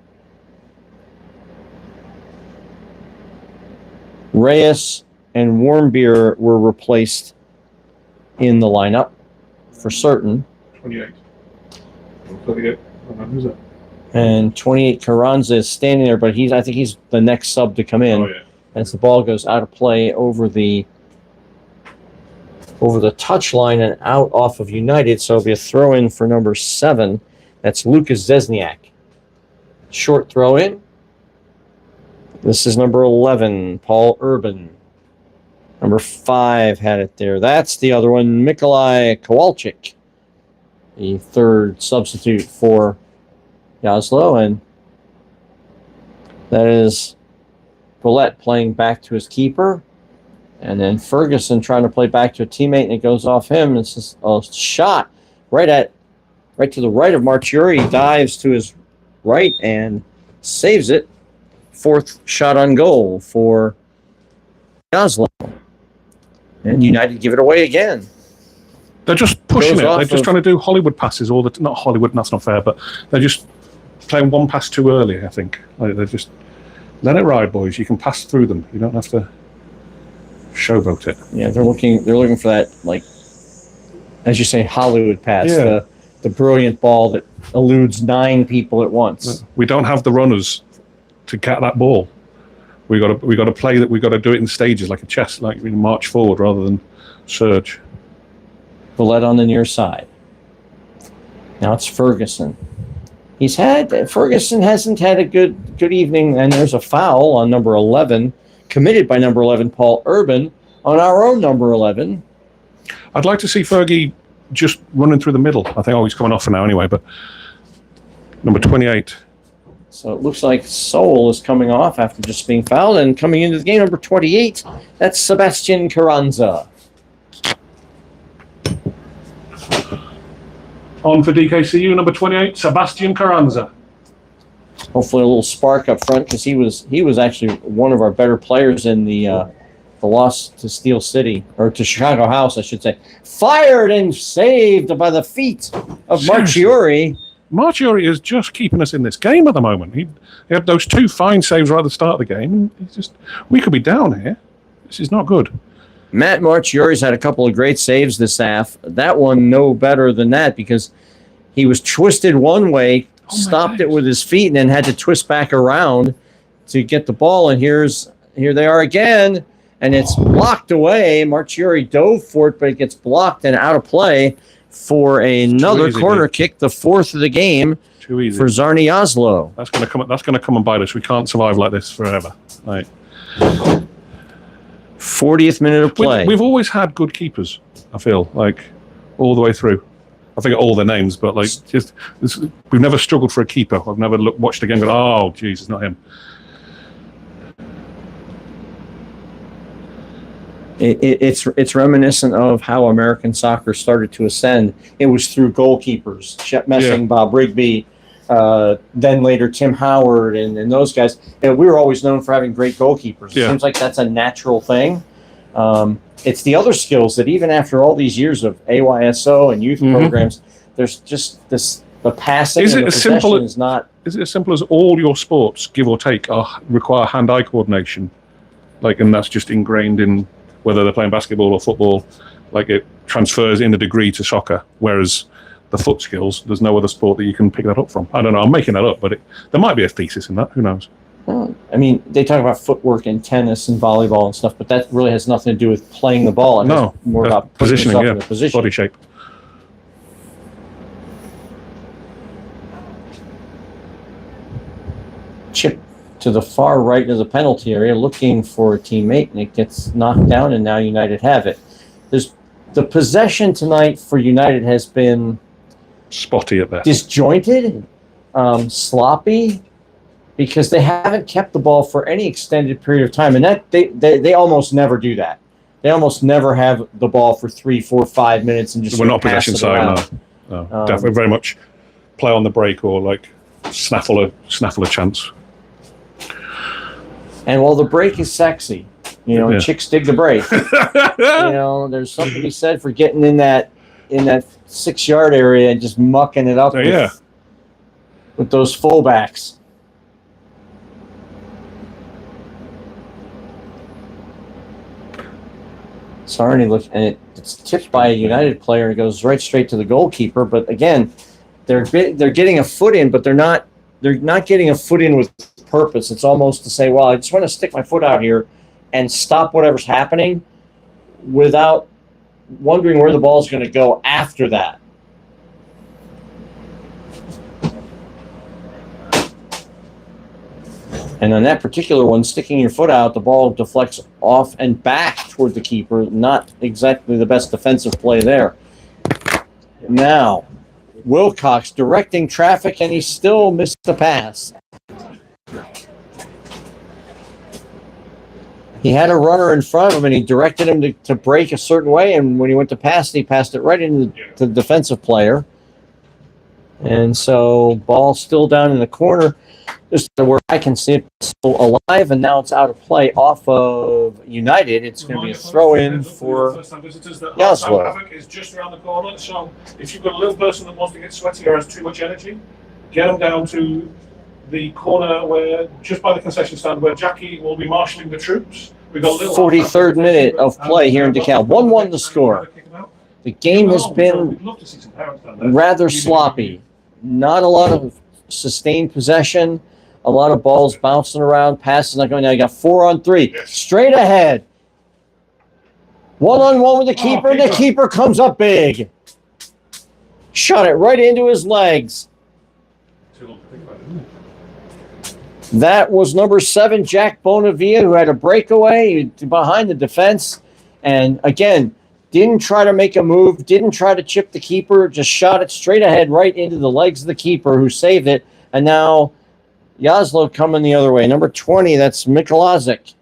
Reyes and Warmbier were replaced in the lineup for certain. 28. 38. Who's that? And 28 Carranza is standing there, but I think he's the next sub to come in. Oh, yeah. As the ball goes out of play over the touchline and out off of United. So it'll be a throw in for number 7. That's Lucas Zesniak. Short throw in. This is number 11, Paul Urban. Number 5 had it there. That's the other one, Mikolaj Kowalczyk, the third substitute for Jaslo, and that is Villette playing back to his keeper. And then Ferguson trying to play back to a teammate, and it goes off him. It's just a shot right to the right of Marchiori. Dives to his right and saves it. Fourth shot on goal for Jaslo. And United give it away again. They're just pushing Goes it. off They're just trying to do Hollywood passes all the not Hollywood, that's not fair, but they're just playing one pass too early, I think. Like they're just let it ride, boys. You can pass through them. You don't have to showboat it. Yeah, they're looking for that, like, as you say, Hollywood pass. Yeah. The brilliant ball that eludes 9 people at once. We don't have the runners to get that ball. We got to play that. We got to do it in stages, like a chess, like we march forward rather than surge. Bullet on the near side. Now it's Ferguson. Ferguson hasn't had a good evening, and there's a foul on number 11, committed by number 11, Paul Urban, on our own number 11. I'd like to see Fergie just running through the middle. I think he's coming off for now anyway, but number 28. So it looks like Soul is coming off after just being fouled, and coming into the game, number 28, that's Sebastian Carranza. On for DKCU, number 28, Sebastian Carranza. Hopefully a little spark up front, because he was actually one of our better players in the loss to Steel City, or to Chicago House, I should say. Fired and saved by the feet of Marchiori. Marchiori is just keeping us in this game at the moment. He had those 2 fine saves right at the start of the game. And we could be down here. This is not good. Matt Marchiori's had a couple of great saves this half. That one no better than that, because he was twisted one way, stopped it with his feet, and then had to twist back around to get the ball. And here they are again, and it's blocked away. Marchiori dove for it, but it gets blocked and out of play for another corner kick, the 4th of the game Too easy for Czarni Jaslo. That's going to come and bite us. We can't survive like this forever. Like 40th minute of play. We've always had good keepers, I feel, like all the way through. I forget all their names, but like we've never struggled for a keeper. I've never watched a game and gone, oh, geez, it's not him. It's reminiscent of how American soccer started to ascend. It was through goalkeepers, Shep Messing, Bob Rigby, then later Tim Howard, and those guys. And we were always known for having great goalkeepers. It seems like that's a natural thing. It's the other skills that even after all these years of AYSO and youth programs, there's just the passing and the possession is not... Is it as simple as all your sports, give or take, require hand-eye coordination? And that's just ingrained in whether they're playing basketball or football. It transfers in a degree to soccer, whereas the foot skills, there's no other sport that you can pick that up from. I don't know, I'm making that up, but there might be a thesis in that, who knows? Well, I mean, they talk about footwork in tennis and volleyball and stuff, but that really has nothing to do with playing the ball. No, more about positioning, yeah, in the position. body shape. Chip to the far right of the penalty area, looking for a teammate, and it gets knocked down, and now United have it. The possession tonight for United has been spotty at best, disjointed, sloppy, because they haven't kept the ball for any extended period of time, and that they almost never do that. They almost never have the ball for 3, 4, 5 minutes and just we're not possession side. No, definitely very much play on the break or snaffle a chance. And while the break is sexy, chicks dig the break. There's something to be said for getting in that 6-yard area and just mucking it up with those fullbacks. Czarni looks, and it's tipped by a United player. It goes right straight to the goalkeeper. But again, they're getting a foot in, but they're not getting a foot in with purpose. It's almost to say, well, I just want to stick my foot out here and stop whatever's happening without wondering where the ball's going to go after that. And on that particular one, sticking your foot out, the ball deflects off and back toward the keeper. Not exactly the best defensive play there. Now, Wilcox directing traffic, and he still missed the pass. He had a runner in front of him, and he directed him to break a certain way. And when he went to pass it, he passed it right into the defensive player. And so, ball still down in the corner, just where I can see it still alive, and now it's out of play off of United. It's going to be a throw-in for Jaslo. Traffic is just around the corner, so if you've got a little person that wants to get sweaty or has too much energy, get them down to the corner where, just by the concession stand, where Jackie will be marshalling the troops. We've got a little 43rd minute of play here in DeKalb. 1-1 to score. The game has been rather sloppy. Not a lot of sustained possession. A lot of balls bouncing around. Passes not going down. You got 4-on-3. Straight ahead. 1-on-1 with the keeper. The keeper comes up big. Shot it right into his legs. That was number 7, Jack Bonavia, who had a breakaway behind the defense. And again, didn't try to make a move, didn't try to chip the keeper, just shot it straight ahead right into the legs of the keeper, who saved it. And now Jaslo coming the other way. Number 20, that's Mikolazic.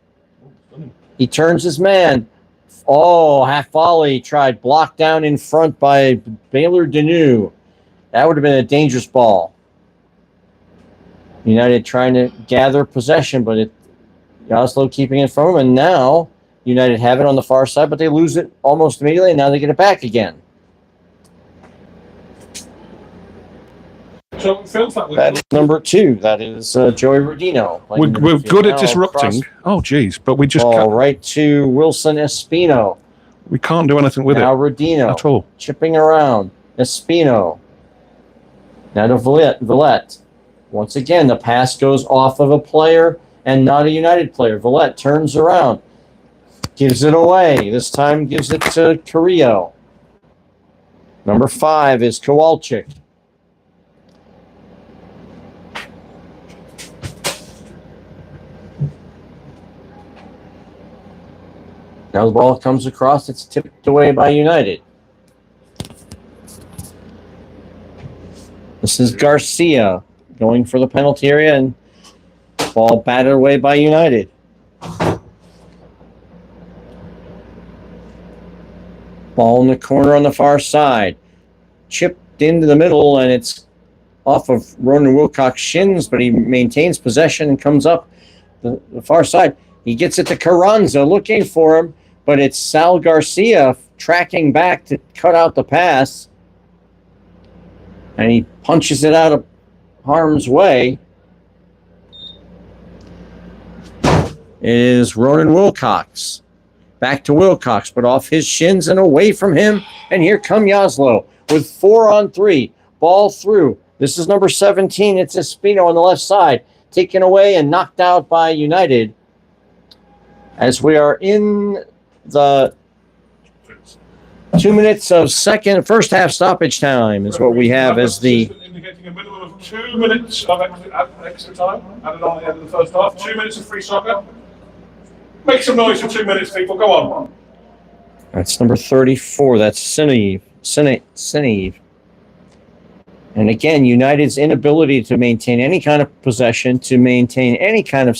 He turns his man. Oh, half volley tried, blocked down in front by Baylor Deneau. That would have been a dangerous ball. United trying to gather possession, but Jaslo keeping it from him. And now United have it on the far side, but they lose it almost immediately, and now they get it back again. So it feels like that is number 2. That is Joey Rodino. We're good at disrupting. Oh, geez, but we just can't. Right to Wilson Espino. We can't do anything with now it. Now Rodino. At all. Chipping around. Espino. Now to Villette. Once again, the pass goes off of a player and not a United player. Villette turns around. Gives it away. This time gives it to Carrillo. Number 5 is Kowalczyk. Now the ball comes across. It's tipped away by United. This is Garcia going for the penalty area, and ball batted away by United. Ball in the corner on the far side. Chipped into the middle, and it's off of Ronan Wilcox's shins, but he maintains possession and comes up the far side. He gets it to Carranza, looking for him, but it's Sal Garcia tracking back to cut out the pass. And he punches it out of harm's way. It is Ronan Wilcox. Back to Wilcox, but off his shins and away from him. And here come Jaslo with 4-on-3. Ball through. This is number 17. It's Espino on the left side. Taken away and knocked out by United. As we are in the 2 minutes of first half stoppage time is what we have as the... Indicating a minimum of 2 minutes of extra time added on at the end of the first half. 2 minutes of free soccer. Make some noise for 2 minutes, people. Go on. That's number 34. That's Sinev. And again, United's inability to maintain any kind of possession, to maintain any kind of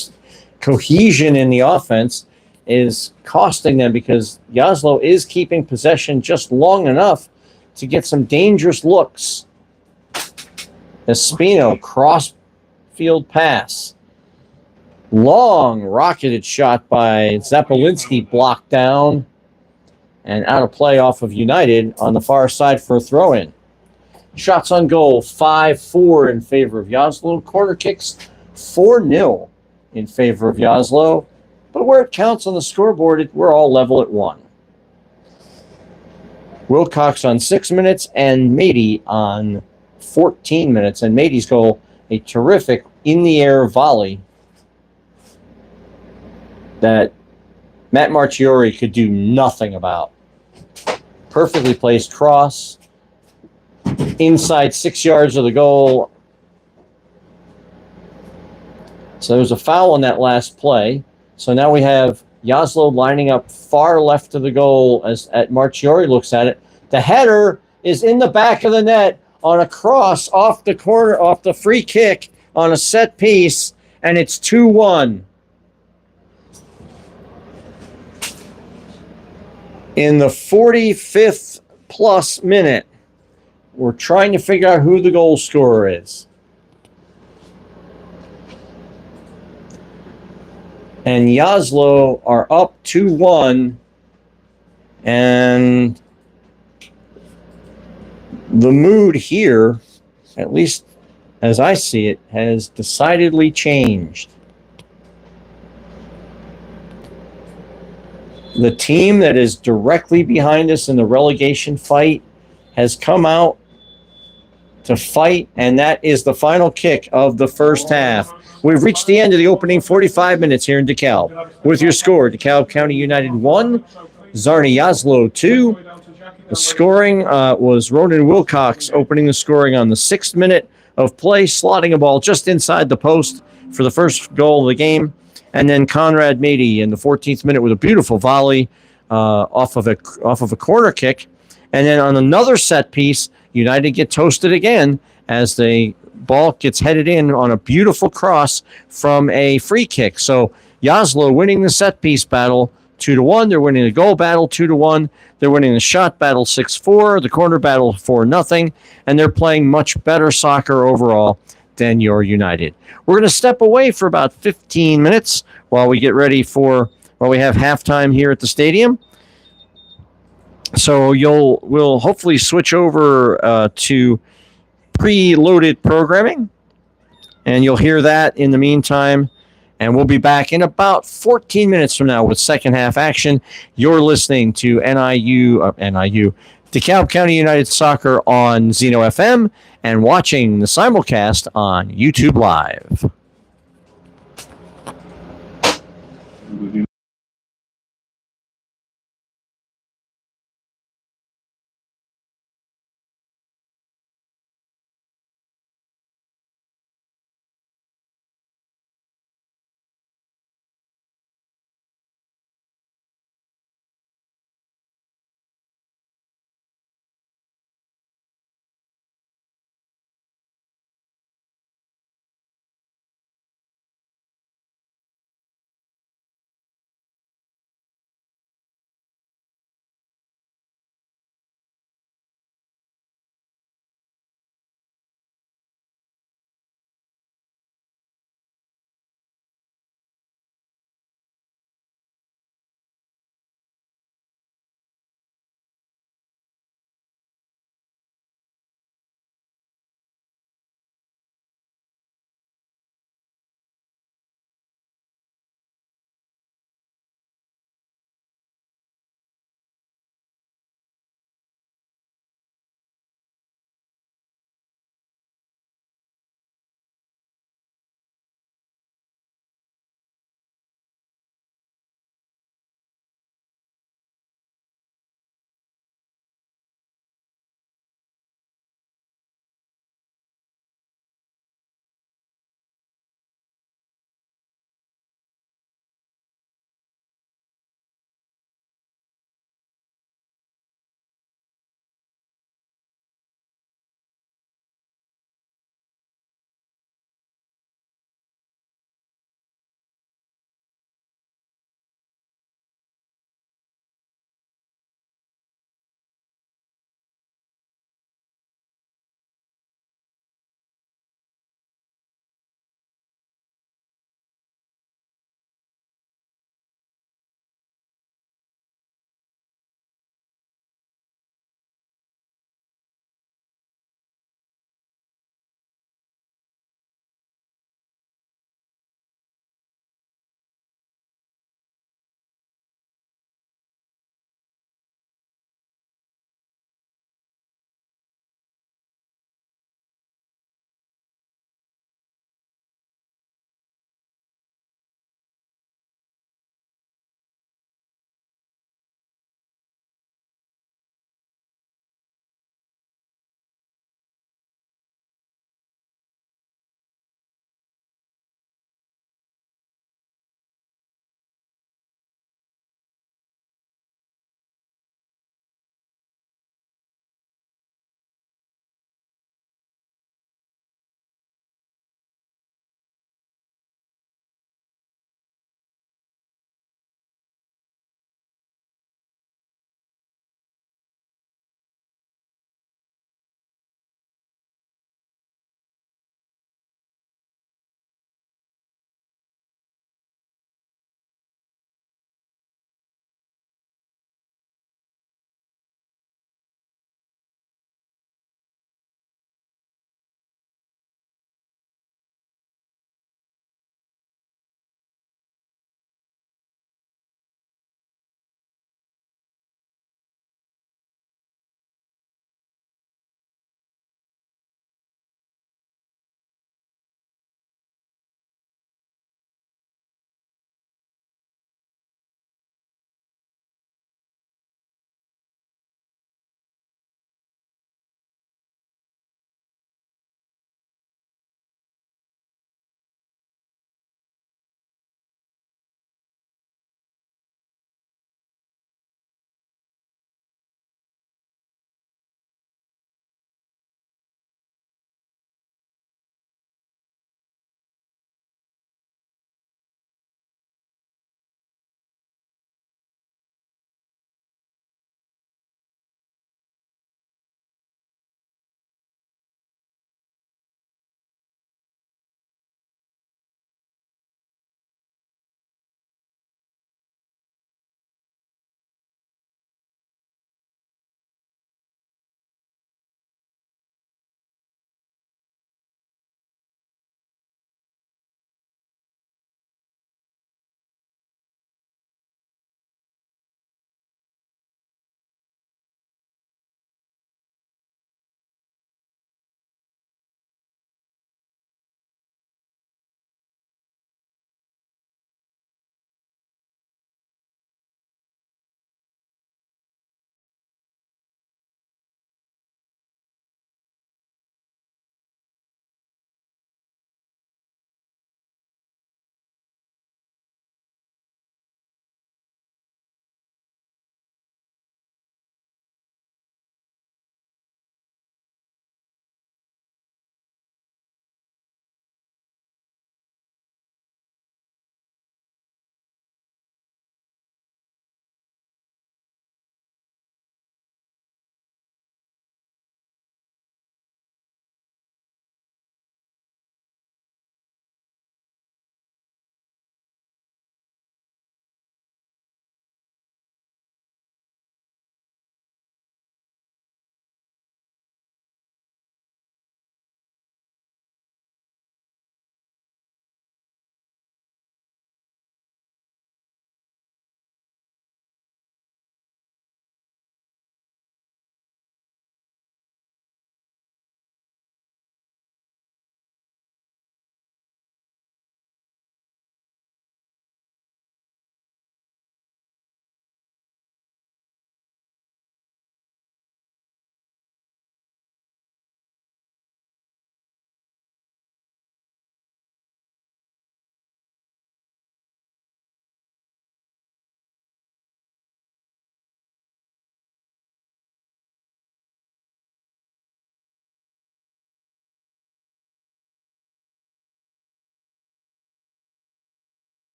cohesion in the offense is costing them, because Jaslo is keeping possession just long enough to get some dangerous looks. Espino, cross field pass. Long rocketed shot by Zapolinski, blocked down and out of play off of United on the far side for a throw-in. Shots on goal, 5-4 in favor of Jaslo. Corner kicks, 4-0 in favor of Jaslo. But where it counts on the scoreboard, we're all level at 1. Wilcox on 6 minutes and Mady on 14 minutes. And Mady's goal, a terrific in-the-air volley that Matt Marchiori could do nothing about. Perfectly placed cross, inside 6 yards of the goal. So there was a foul on that last play. So now we have Jaslo lining up far left of the goal as Marchiori looks at it. The header is in the back of the net on a cross off the corner, off the free kick on a set piece, and it's 2-1. In the 45th plus minute, we're trying to figure out who the goal scorer is. And Jaslo are up 2-1. And the mood here, at least as I see it, has decidedly changed. The team that is directly behind us in the relegation fight has come out to fight, and that is the final kick of the first half. We've reached the end of the opening 45 minutes here in DeKalb. With your score, DeKalb County United 1, Czarni Jaslo 2. The scoring was Ronan Wilcox opening the scoring on the 6th minute of play, slotting a ball just inside the post for the first goal of the game. And then Conrad Mady in the 14th minute with a beautiful volley off of a corner kick. And then on another set piece, United get toasted again as the ball gets headed in on a beautiful cross from a free kick. So Jaslo winning the set piece battle 2-1. They're winning the goal battle 2-1. They're winning the shot battle 6-4, the corner battle 4-0, and they're playing much better soccer overall than your United. We're going to step away for about 15 minutes while we get ready while we have halftime here at the stadium. So we'll hopefully switch over to preloaded programming, and you'll hear that in the meantime. And we'll be back in about 14 minutes from now with second half action. You're listening to DeKalb County United Soccer on Zeno FM and watching the simulcast on YouTube Live.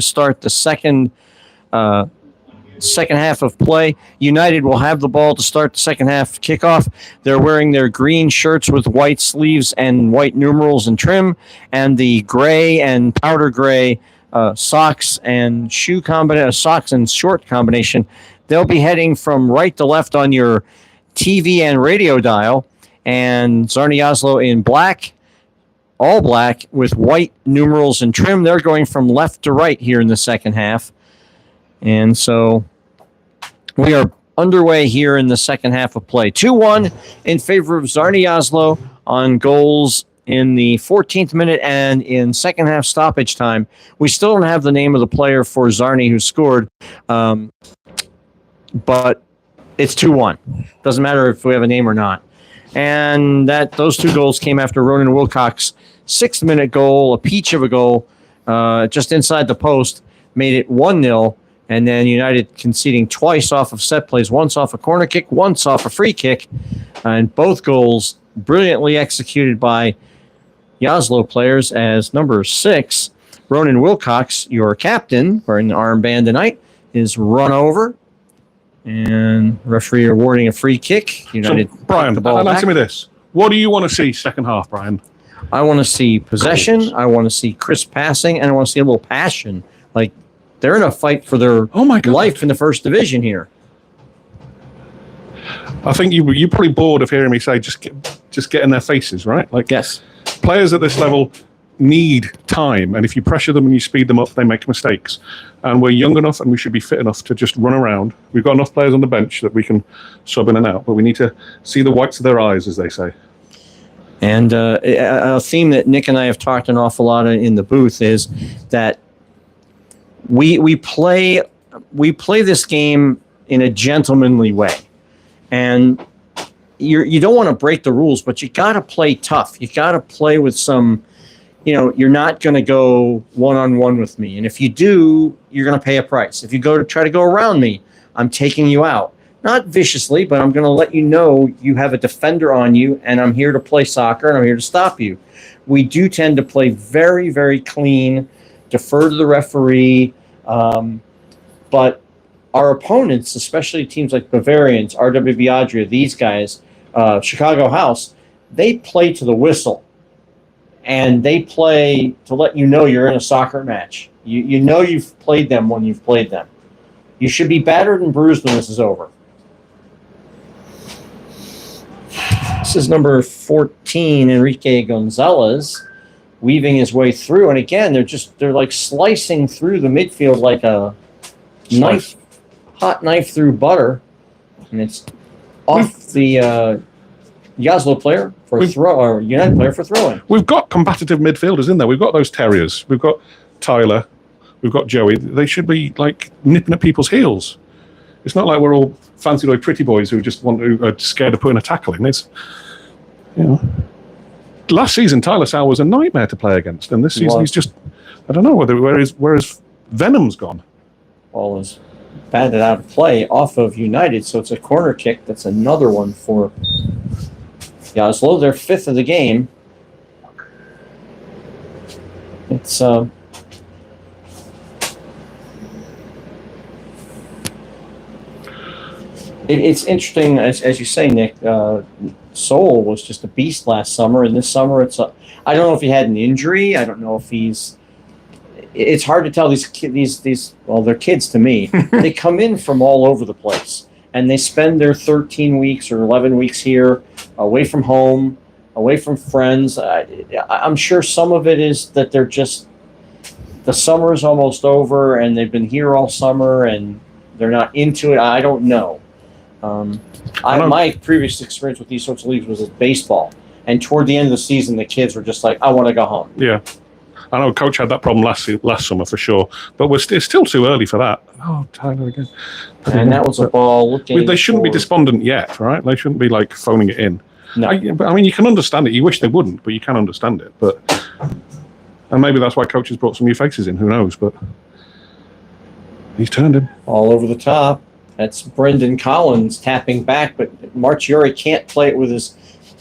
to start the second half of play. United will have the ball to start the second half kickoff. They're wearing their green shirts with white sleeves and white numerals and trim, and the gray and powder gray socks and socks and short combination. They'll be heading from right to left on your TV and radio dial, and Czarni Jaslo in black, all black with white numerals and trim. They're going from left to right here in the second half. And so we are underway here in the second half of play. 2-1 in favor of Czarni Jaslo on goals in the 14th minute and in second half stoppage time. We still don't have the name of the player for Czarni who scored, but it's 2-1. Doesn't matter if we have a name or not. And those two goals came after Ronan Wilcox's 6th minute goal, a peach of a goal, just inside the post, made it 1-0. And then United conceding twice off of set plays, once off a corner kick, once off a free kick. And both goals brilliantly executed by Jaslo players, as number 6, Ronan Wilcox, your captain, wearing the armband tonight, is run over. And referee awarding a free kick. United. So, Brian, answer me this. What do you want to see second half, Brian? I want to see possession. I want to see crisp passing. And I want to see a little passion. Like, they're in a fight for their life in the first division here. I think you're probably bored of hearing me say just get in their faces, right? Like, yes. Players at this level need time, and if you pressure them and you speed them up, they make mistakes. And we're young enough and we should be fit enough to just run around. We've got enough players on the bench that we can sub in and out, but we need to see the whites of their eyes, as they say. And a theme that Nick and I have talked an awful lot in the booth is that we play this game in a gentlemanly way, and you don't want to break the rules, but you got to play tough. You got to play with some, you're not going to go one-on-one with me, and if you do, you're going to pay a price. If you try to go around me, I'm taking you out, not viciously, but I'm going to let you know you have a defender on you, and I'm here to play soccer, and I'm here to stop you. We do tend to play very, very clean, defer to the referee, but our opponents, especially teams like Bavarians, RWB Adria, these guys, Chicago House, they play to the whistle, and they play to let you know you're in a soccer match. You know you've played them when you've played them. You should be battered and bruised when this is over. This is number 14, Enrique Gonzalez, weaving his way through, and again, they're like slicing through the midfield like a hot knife through butter, and it's off the Jaslo player for throw, or United player for throwing. We've got competitive midfielders in there. We've got those terriers. We've got Tyler. We've got Joey. They should be like nipping at people's heels. It's not like we're all fancy like pretty boys who just are scared of putting a tackle in. It's, last season Tyler Sowell was a nightmare to play against, and this season he's just, I don't know where his venom's gone. Ball is batted out of play off of United, so it's a corner kick. That's another one for Jaslo. They're 5th of the game. It's interesting, as you say, Nick. Soul was just a beast last summer, and this summer I don't know if he had an injury. I don't know if he's. It's hard to tell these. Well, they're kids to me. They come in from all over the place, and they spend their 13 weeks or 11 weeks here, away from home, away from friends. I'm sure some of it is that they're just. The summer is almost over, and they've been here all summer, and they're not into it. I don't know. My previous experience with these sorts of leagues was with baseball, and toward the end of the season, the kids were just like, "I want to go home." Yeah, I know Coach had that problem last summer for sure, but it's still too early for that. Oh, Tyler again! And that was a ball. They shouldn't be despondent yet, right? They shouldn't be like phoning it in. No. I mean, you can understand it. You wish they wouldn't, but you can understand it. And maybe that's why coaches brought some new faces in. Who knows? But he's turned him all over the top. That's Brendan Collins tapping back, but Marchiori can't play it with his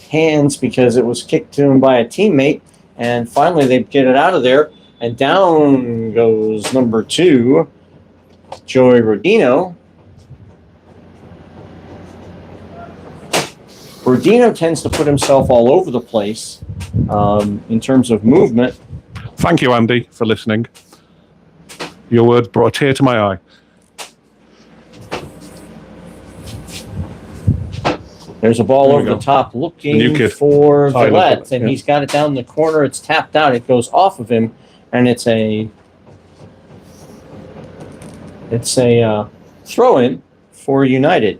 hands because it was kicked to him by a teammate. And finally, they get it out of there. And down goes number 2, Joey Rodino. Rodino tends to put himself all over the place in terms of movement. Thank you, Andy, for listening. Your words brought a tear to my eye. There's a ball There we over the go. top The new looking kid. for Tyler Villette, Villette, and yeah. he's got it down in the corner. It's tapped out. It goes off of him, and it's a throw-in for United.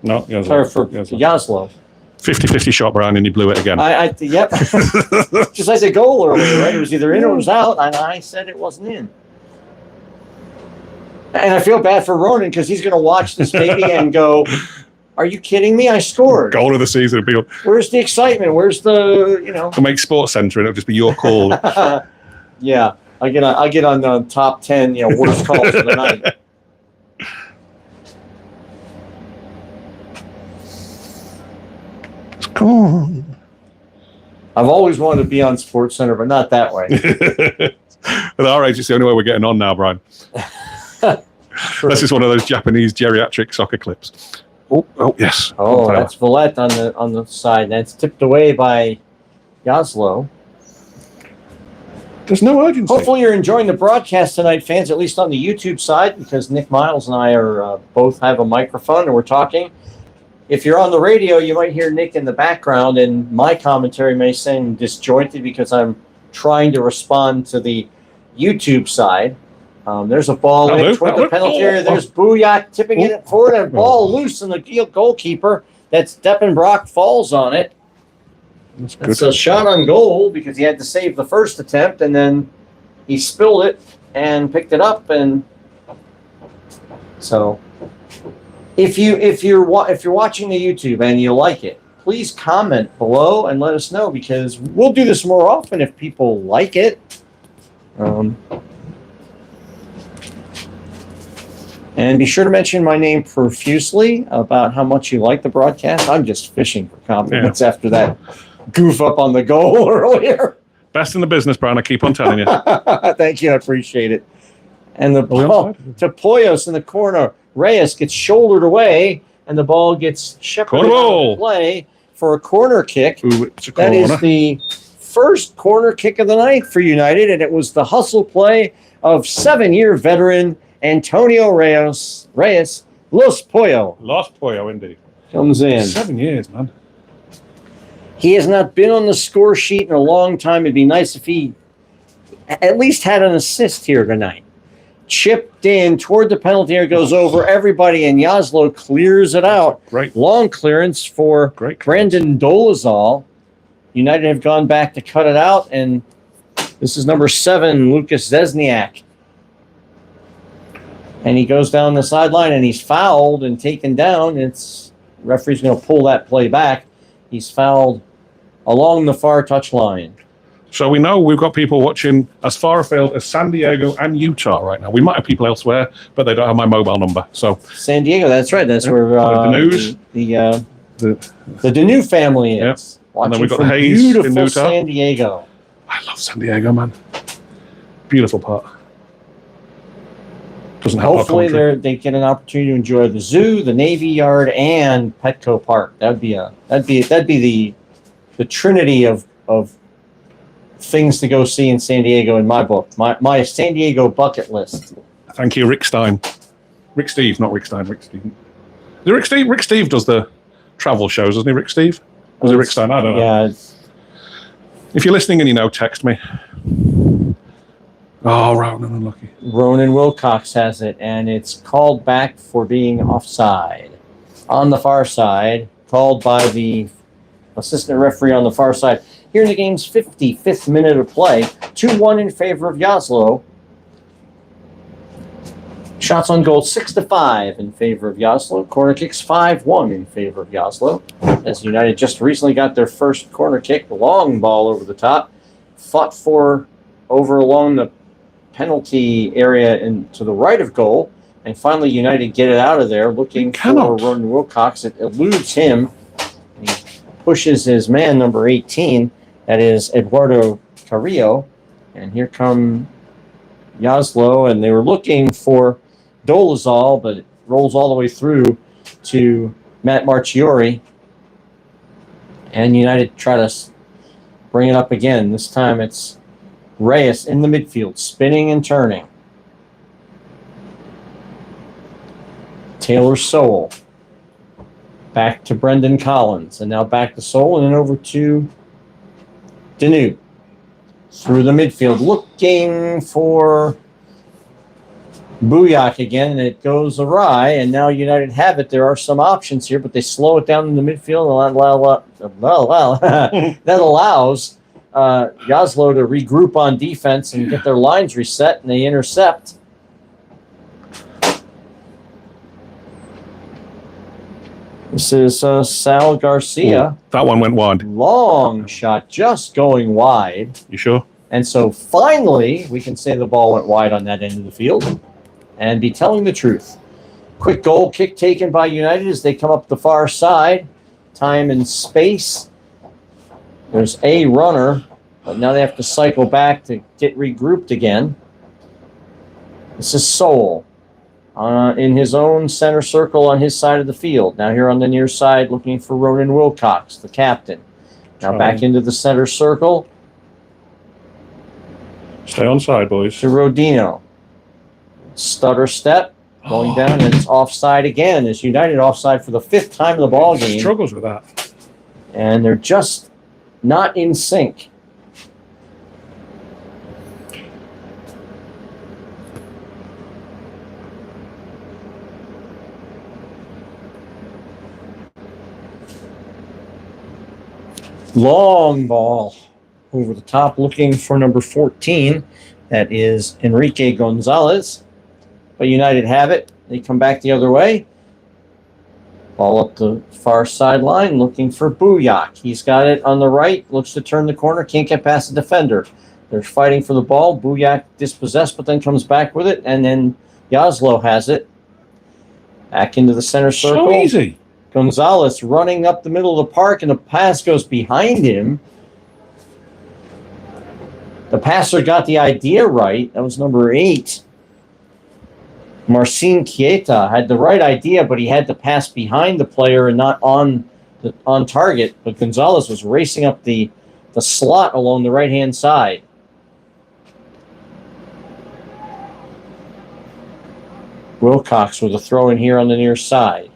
No, Or for Jaslo. 50-50 shot, Brian, and you blew it again. Yep. Just like the goal earlier, right? It was either in or it was out, and I said it wasn't in. And I feel bad for Ronan because he's going to watch this baby and go, "Are you kidding me? I scored. Goal of the season. Where's the excitement? Where's the, We'll make Sports Centre and it'll just be your call. Yeah, I get on the top 10, worst calls of the night. Come on. I've always wanted to be on Sports Center, but not that way. At our age, it's the only way we're getting on now, Brian. This is one of those Japanese geriatric soccer clips. Oh, yes. Oh, that's Villette on the side. That's tipped away by Jaslo. There's no urgency. Hopefully you're enjoying the broadcast tonight, fans, at least on the YouTube side, because Nick Miles and I are both have a microphone and we're talking. If you're on the radio, you might hear Nick in the background, and my commentary may sound disjointed because I'm trying to respond to the YouTube side. There's a ball in toward the penalty area. There's Booyak tipping it forward, and ball loose, and the goalkeeper, that's Deppenbrock, falls on it. It's a shot on goal because he had to save the first attempt, and then he spilled it and picked it up, and so if you're watching the YouTube and you like it, please comment below and let us know, because we'll do this more often if people like it. And be sure to mention my name profusely about how much you like the broadcast. I'm just fishing for compliments after that goof up on the goal earlier. Best in the business, Brian. I keep on telling you. Thank you. I appreciate it. And the ball to Poyos in the corner. Reyes gets shouldered away, and the ball gets shepherded out of play for a corner kick. Ooh, it's a corner. That is the first corner kick of the night for United, and it was the hustle play of 7-year veteran Antonio Reyes, Los Pollo. Lost Pollo, indeed. Comes in. 7 years, man. He has not been on the score sheet in a long time. It'd be nice if he at least had an assist here tonight. Chipped in toward the penalty area, goes over everybody, and Jaslo clears it out. Great. Long clearance for Brandon Dolezal. United have gone back to cut it out, and this is number 7, Lucas Zesniak. And he goes down the sideline, and he's fouled and taken down. Referee's going to pull that play back. He's fouled along the far touchline. So we know we've got people watching as far afield as San Diego and Utah right now. We might have people elsewhere, but they don't have my mobile number. So San Diego, that's right. That's where the news, the Danu family is. And then we've got from Hayes in beautiful Utah. San Diego. I love San Diego, man. Beautiful part. Doesn't help. Hopefully they get an opportunity to enjoy the zoo, the Navy Yard, and Petco Park. That'd be the trinity of things to go see in San Diego in my book. My San Diego bucket list. Thank you, Rick Stein. Rick Steve, not Rick Stein. Rick Steve. Is it Rick Steve? Rick Steve does the travel shows, doesn't he? Rick Steve? Was it Rick Stein? I don't know. Yeah. If you're listening and you know, text me. Oh, Ronan, unlucky. Ronan Wilcox has it, and it's called back for being offside. On the far side, called by the assistant referee on the far side. Here in the game's 55th minute of play, 2-1 in favor of Jaslo. Shots on goal 6-5 in favor of Jaslo. Corner kicks 5-1 in favor of Jaslo. As United just recently got their first corner kick, long ball over the top, fought for over along the penalty area and to the right of goal, and finally United get it out of there, looking for Ronan Wilcox. It eludes him. He pushes his man, number 18. That is Eduardo Carrillo. And here come Jaslo, and they were looking for Dolezal, but it rolls all the way through to Matt Marchiori. And United try to bring it up again. This time it's Reyes in the midfield, spinning and turning. Taylor Sowell. Back to Brendan Collins, and now back to Sowell, and then over to Danu. Through the midfield, looking for Booyak again, and it goes awry, and now United have it. There are some options here, but they slow it down in the midfield, and that allows Jaslo to regroup on defense and get their lines reset, and they intercept. This is Sal Garcia. Ooh, that one went wide. Long shot, just going wide. You sure? And so finally, we can say the ball went wide on that end of the field and be telling the truth. Quick goal kick taken by United as they come up the far side. Time and space. There's a runner, but now they have to cycle back to get regrouped again. This is Sowell in his own center circle on his side of the field. Now here on the near side, looking for Ronan Wilcox, the captain. Now back into the center circle. Stay on side, boys. To Rodino. Stutter step. Going down, and it's offside again. It's United offside for the 5th time in the ball game. Struggles with that. And they're just not in sync. Long ball over the top, looking for number 14. That is Enrique Gonzalez. But United have it. They come back the other way. Ball up the far sideline, looking for Booyak. He's got it on the right, looks to turn the corner, can't get past the defender. They're fighting for the ball. Booyak dispossessed, but then comes back with it, and then Jaslo has it. Back into the center circle. So easy. Gonzalez running up the middle of the park, and the pass goes behind him. The passer got the idea right. That was number 8. Marcin Chieta had the right idea, but he had to pass behind the player and not on target. But Gonzalez was racing up the slot along the right-hand side. Wilcox with a throw in here on the near side.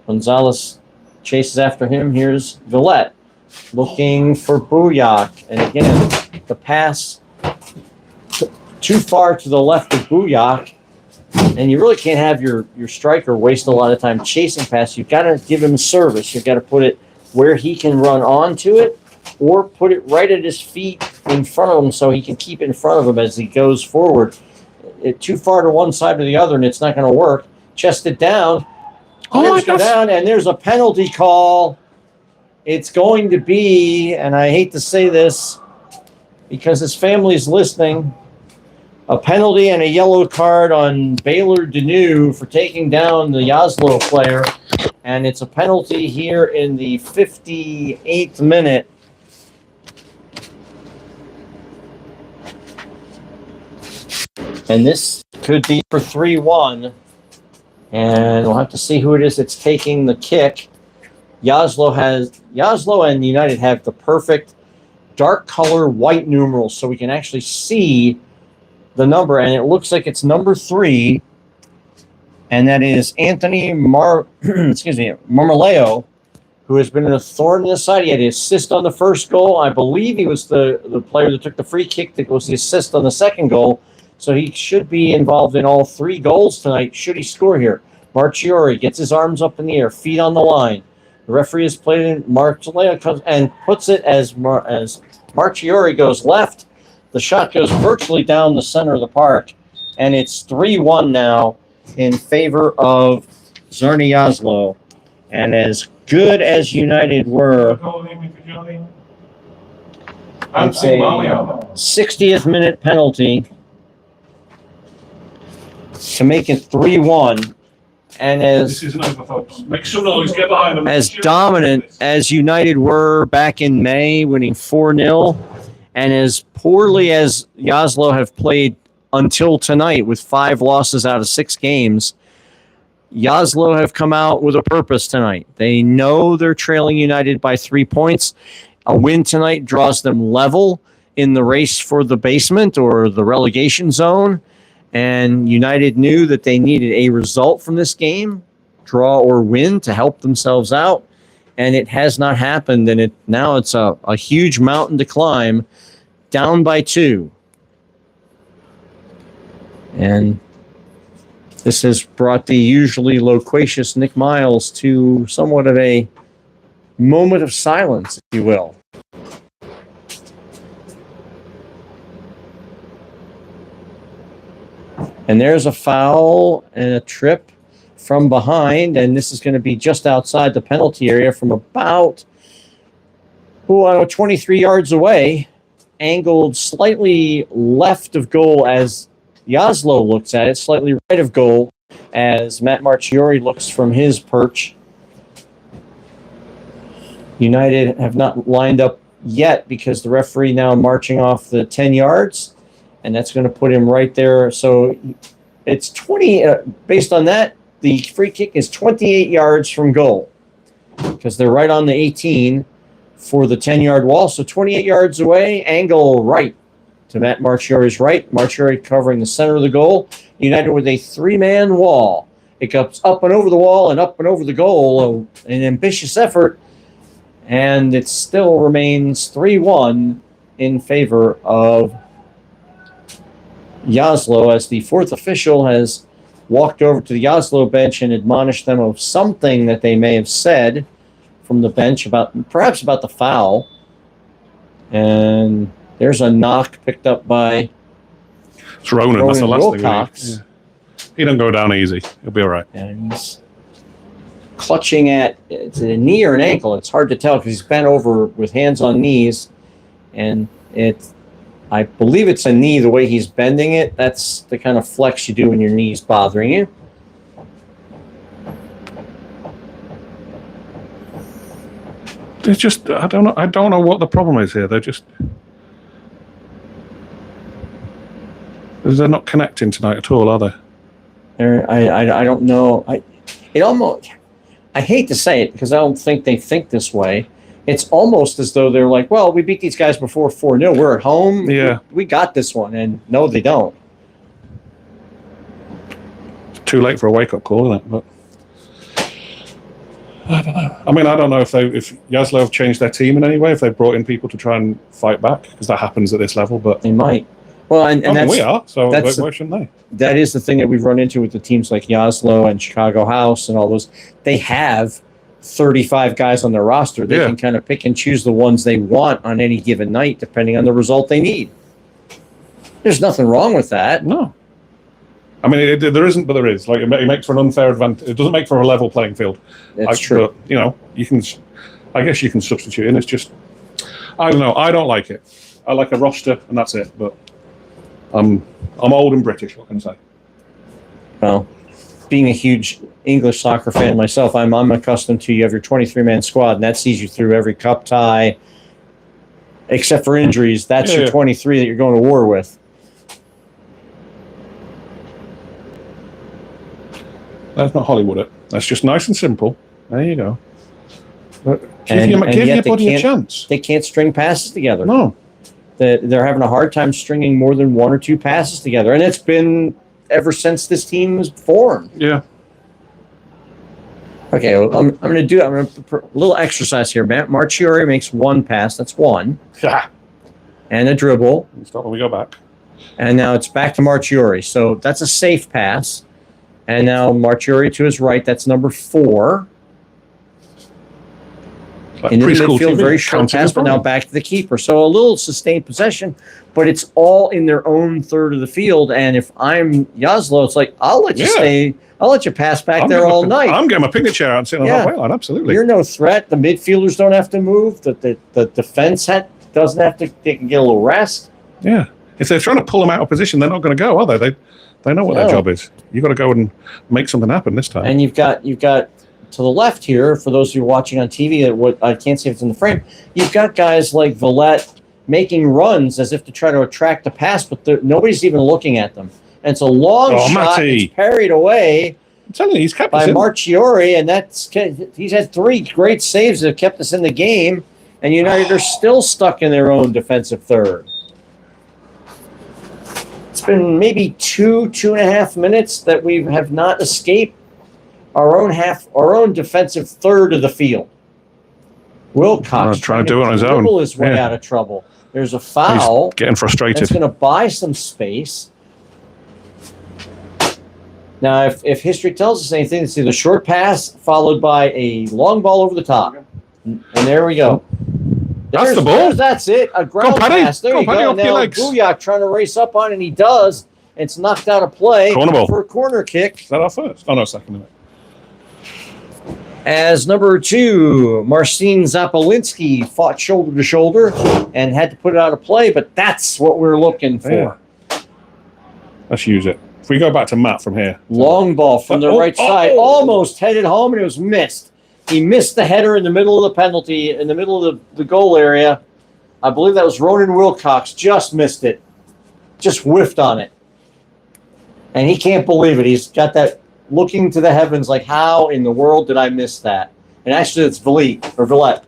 Gonzalez chases after him. Here's Villette looking for Booyak. And again, the pass too far to the left of Booyak. And you really can't have your striker waste a lot of time chasing past. You've got to give him service. You've got to put it where he can run onto it, or put it right at his feet in front of him so he can keep it in front of him as he goes forward. Too far to one side or the other, and it's not going to work. Chested down. Down, and there's a penalty call. It's going to be, and I hate to say this because his family's listening, a penalty and a yellow card on Baylor Danu for taking down the Jaslo player. And it's a penalty here in the 58th minute. And this could be for 3-1. And we'll have to see who it is that's taking the kick. Jaslo and United have the perfect dark color white numerals, so we can actually see the number, and it looks like it's number 3, and that is Anthony Marmoleo, who has been a thorn in the side. He had the assist on the first goal. I believe he was the player that took the free kick that was the assist on the second goal. So he should be involved in all 3 goals tonight, should he score here. Marchiori gets his arms up in the air, feet on the line. The referee has played in. Marcelleo comes and puts it as Marchiori goes left. The shot goes virtually down the center of the park, and it's 3-1 now in favor of Czarni Jaslo. And as good as United were, it's a 60th minute penalty to make it 3-1. And This isn't over, folks. Make some noise, get behind them. as dominant as United were back in May, winning 4-0, and as poorly as Jaslo have played until tonight with 5 losses out of 6 games. Jaslo have come out with a purpose tonight. They know they're trailing United by 3 points. A win tonight draws them level in the race for the basement or the relegation zone. And United knew that they needed a result from this game, draw or win, to help themselves out. And it has not happened. And now it's a huge mountain to climb, down by 2. And this has brought the usually loquacious Nick Miles to somewhat of a moment of silence, if you will. And there's a foul and a trip from behind, and this is going to be just outside the penalty area from about 23 yards away, angled slightly left of goal as Jaslo looks at it, slightly right of goal as Matt Marchiori looks from his perch. United have not lined up yet because the referee now marching off the 10 yards, and that's going to put him right there. So it's 20, based on that, the free kick is 28 yards from goal because they're right on the 18 for the 10-yard wall. So 28 yards away, angle right to Matt Marchiori's right. Marchiori covering the center of the goal. United with a 3-man wall. It goes up and over the wall and up and over the goal. An ambitious effort. And it still remains 3-1 in favor of Jaslo as the 4th official has walked over to the Jaslo bench and admonished them of something that they may have said from the bench perhaps about the foul. And there's a knock picked up by It's Ronan. That's the last Wilcox. thing. Yeah. He don't go down easy. He'll be all right. And he's clutching at it's a knee or an ankle. It's hard to tell because he's bent over with hands on knees. And I believe it's a knee the way he's bending it. That's the kind of flex you do when your knee's bothering you. They're just, I don't know what the problem is here. They're not connecting tonight at all, are they? I don't know. I hate to say it because I don't think they think this way. It's almost as though they're like, well, we beat these guys before 4-0. We're at home. Yeah. We got this one. And no, they don't. It's too late for a wake-up call, isn't it? But I don't know. I mean, I don't know if Jaslo have changed their team in any way, if they've brought in people to try and fight back, because that happens at this level. But they might. Well, and that's, we are, so why shouldn't they? That is the thing that we've run into with the teams like Jaslo and Chicago House and all those. They have 35 guys on their roster. They can kind of pick and choose the ones they want on any given night, depending on the result they need. There's nothing wrong with that. No. I mean, there isn't, but there is. Like, it makes for an unfair advantage. It doesn't make for a level playing field. That's true. But, I guess you can substitute in. It's just, I don't know. I don't like it. I like a roster, and that's it. But I'm old and British. What can I say? Well, being a huge English soccer fan myself, I'm accustomed to you have your 23-man squad, and that sees you through every cup tie, except for injuries. That's your 23 that you're going to war with. That's not Hollywood. It. That's just nice and simple. There you go. But give your buddy a chance. They can't string passes together. No. They're having a hard time stringing more than 1 or 2 passes together, and it's been ever since this team was formed. Yeah. Okay, well, I'm going to a little exercise here. Marchiori makes 1 pass. That's 1. Yeah. And a dribble. Stop when we go back. And now it's back to Marchiori. So that's a safe pass. And now Marchiori to his right. That's number 4. Like into the midfield, very short pass, but now back to the keeper. So a little sustained possession, but it's all in their own third of the field. And if I'm Jaslo, it's like, I'll let you stay. I'll let you pass back there all night. I'm getting my picnic chair out and sitting on the line. Absolutely. You're no threat. The midfielders don't have to move. The defense doesn't have to. They can get a little rest. Yeah. If they're trying to pull them out of position, they're not going to go, are they? They know what their job is. You've got to go and make something happen this time. And you've got to the left here, for those of you watching on TV, I can't see if it's in the frame, you've got guys like Villette making runs as if to try to attract the pass, but nobody's even looking at them. And it's a long shot. Matty. It's parried away I'm telling you, he's kept by us in. Marchiori, and he's had 3 great saves that have kept us in the game, and United are still stuck in their own defensive third. It's been maybe 2.5 minutes that we have not escaped our own defensive third of the field. Wilcox trying to do it on his own. dribble his way Yeah. out of trouble. There's a foul. He's getting frustrated. That's going to buy some space. Now, if history tells us anything, it's either short pass followed by a long ball over the top. And there we go. That's the ball. That's it. A ground Paddy. pass. There Go, you Paddy, go. off your Now legs. Booyak trying to race up on it, and he does. It's knocked out of play Corner ball. for a corner kick. Is that our first? Oh, no, second. Isn't it? As number 2, Marcin Zapolinski fought shoulder to shoulder and had to put it out of play, but that's what we're looking for. Yeah. Let's use it. If we go back to Matt from here. Long ball from the right side, almost headed home, and it was missed. He missed the header in the middle of the penalty, in the middle of the goal area. I believe that was Ronan Wilcox. Just missed it. Just whiffed on it. And he can't believe it. He's got that looking to the heavens like, how in the world did I miss that? And actually, it's Villette.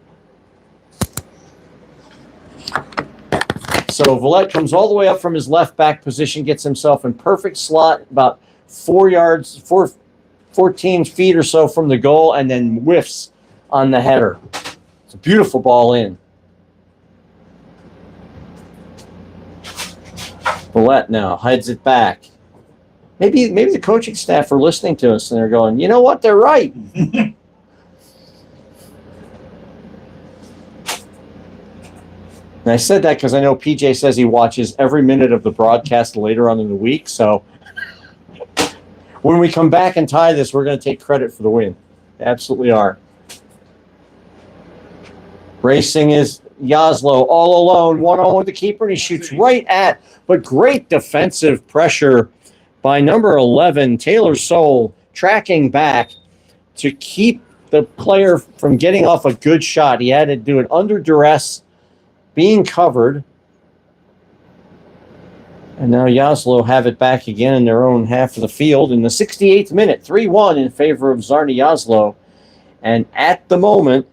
So Villette comes all the way up from his left back position, gets himself in perfect slot, about 14 feet or so from the goal, and then whiffs on the header. It's a beautiful ball in. Villette now heads it back. Maybe the coaching staff are listening to us and they're going, you know what? They're right. And I said that because I know PJ says he watches every minute of the broadcast later on in the week. So when we come back and tie this, we're going to take credit for the win. Absolutely are. Racing is Jaslo all alone, 1-on-1 with the keeper, and he shoots right at, but great defensive pressure by number 11, Taylor Soule, tracking back to keep the player from getting off a good shot. He had to do it under duress, being covered. And now Jaslo have it back again in their own half of the field in the 68th minute, 3-1 in favor of Czarni Jaslo. And at the moment,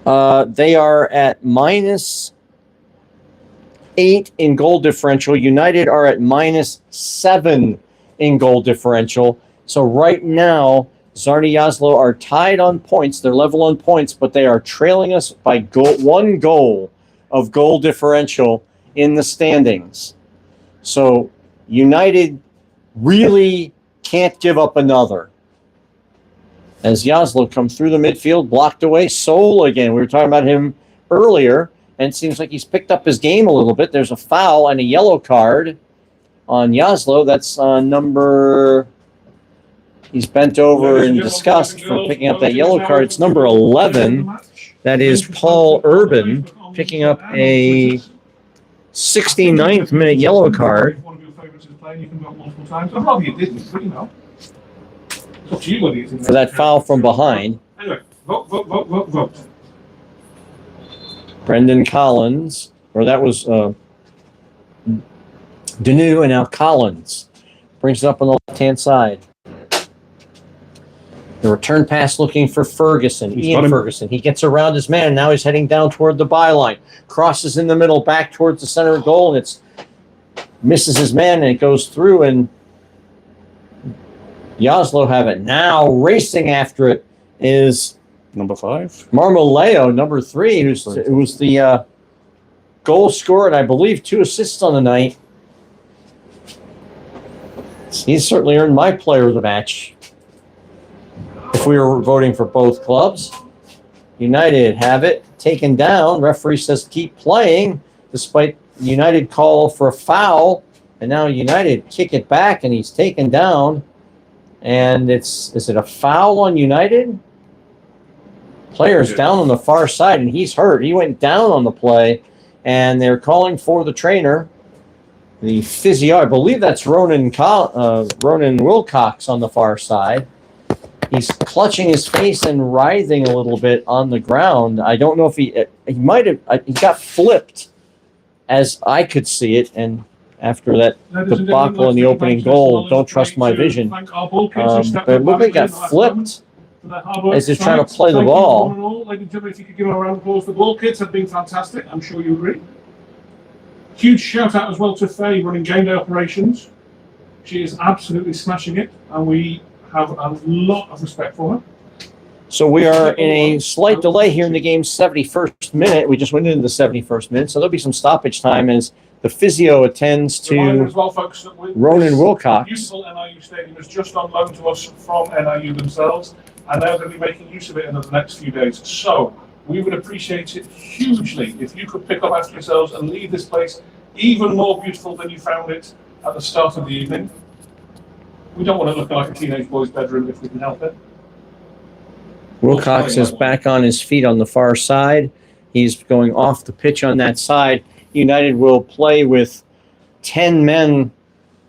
they are at -8 in goal differential. United are at -7 in goal differential. So right now, Czarni Jaslo are tied on points. They're level on points, but they are trailing us by 1 goal of goal differential in the standings. So United really can't give up another. As Jaslo comes through the midfield, blocked away. Soule again. We were talking about him earlier, and it seems like he's picked up his game a little bit. There's a foul and a yellow card on Jaslo. That's number... He's bent over in disgust for picking up that yellow card. It's number 11. That is Paul Urban picking up a 69th minute yellow card. One of your favourites is playing, you can vote multiple times. I'd rather you didn't, but you know. It's up to you whether you think For that foul from behind. Anyway, vote. Brendan Collins, or that was Deneau, and now Collins brings it up on the left-hand side. The return pass looking for Ferguson, Ian Ferguson. He gets around his man. Now he's heading down toward the byline. Crosses in the middle, back towards the center of goal, and it's misses his man, and it goes through, and Jaslo have it. Now racing after it is Number 5. Marmoleo, number 3, who was the goal scorer, and I believe 2 assists on the night. He's certainly earned my player of the match. If we were voting for both clubs. United have it taken down. Referee says keep playing, despite United call for a foul. And now United kick it back, and he's taken down. And is it a foul on United? Player's down on the far side, and he's hurt. He went down on the play, and they're calling for the trainer, the physio. I believe that's Ronan Wilcox on the far side. He's clutching his face and writhing a little bit on the ground. I don't know if he might have, he got flipped as I could see it. And after that debacle in the opening goal, don't trust my vision. But it looked like he got flipped as he's trying to play the ball. Ladies and gentlemen, if you could give a round of applause, the ball kids have been fantastic. I'm sure you agree. Huge shout out as well to Faye running game day operations. She is absolutely smashing it, and we have a lot of respect for her. So we are in a slight delay here in the game's 71st minute. We just went into the 71st minute, so there'll be some stoppage time as the physio attends to Ronan Wilcox. Beautiful NIU stadium is just on loan to us from NIU themselves, and they're going to be making use of it in the next few days. So we would appreciate it hugely if you could pick up after yourselves and leave this place even more beautiful than you found it at the start of the evening. We don't want to look like a teenage boy's bedroom if we can help it. Wilcox is back on his feet on the far side. He's going off the pitch on that side. United will play with 10 men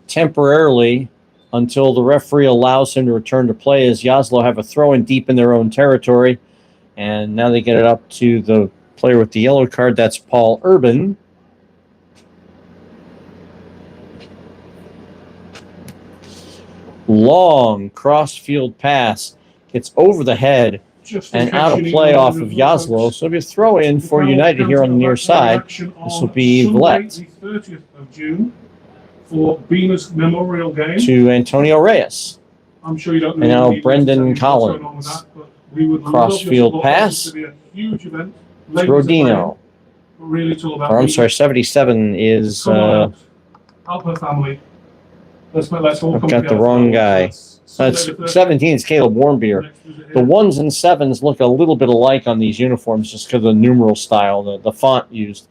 temporarily until the referee allows him to return to play, as Jaslo have a throw-in deep in their own territory. And now they get it up to the player with the yellow card. That's Paul Urban. Long cross-field pass. Gets over the head and out of play off of Jaslo. So it'll be a throw-in for United here on the near side. This will be Villette. The 30th of June for Beamer's Memorial Game. To Antonio Reyes. I'm sure you don't know. And now Brendan Collins. Cross-field pass. Rodino. Or I'm sorry, 77 is... help her family. Let's all I've got the wrong guy. That's 17 is Caleb Warmbier. The 1s and 7s look a little bit alike on these uniforms just because of the numeral style, the font used.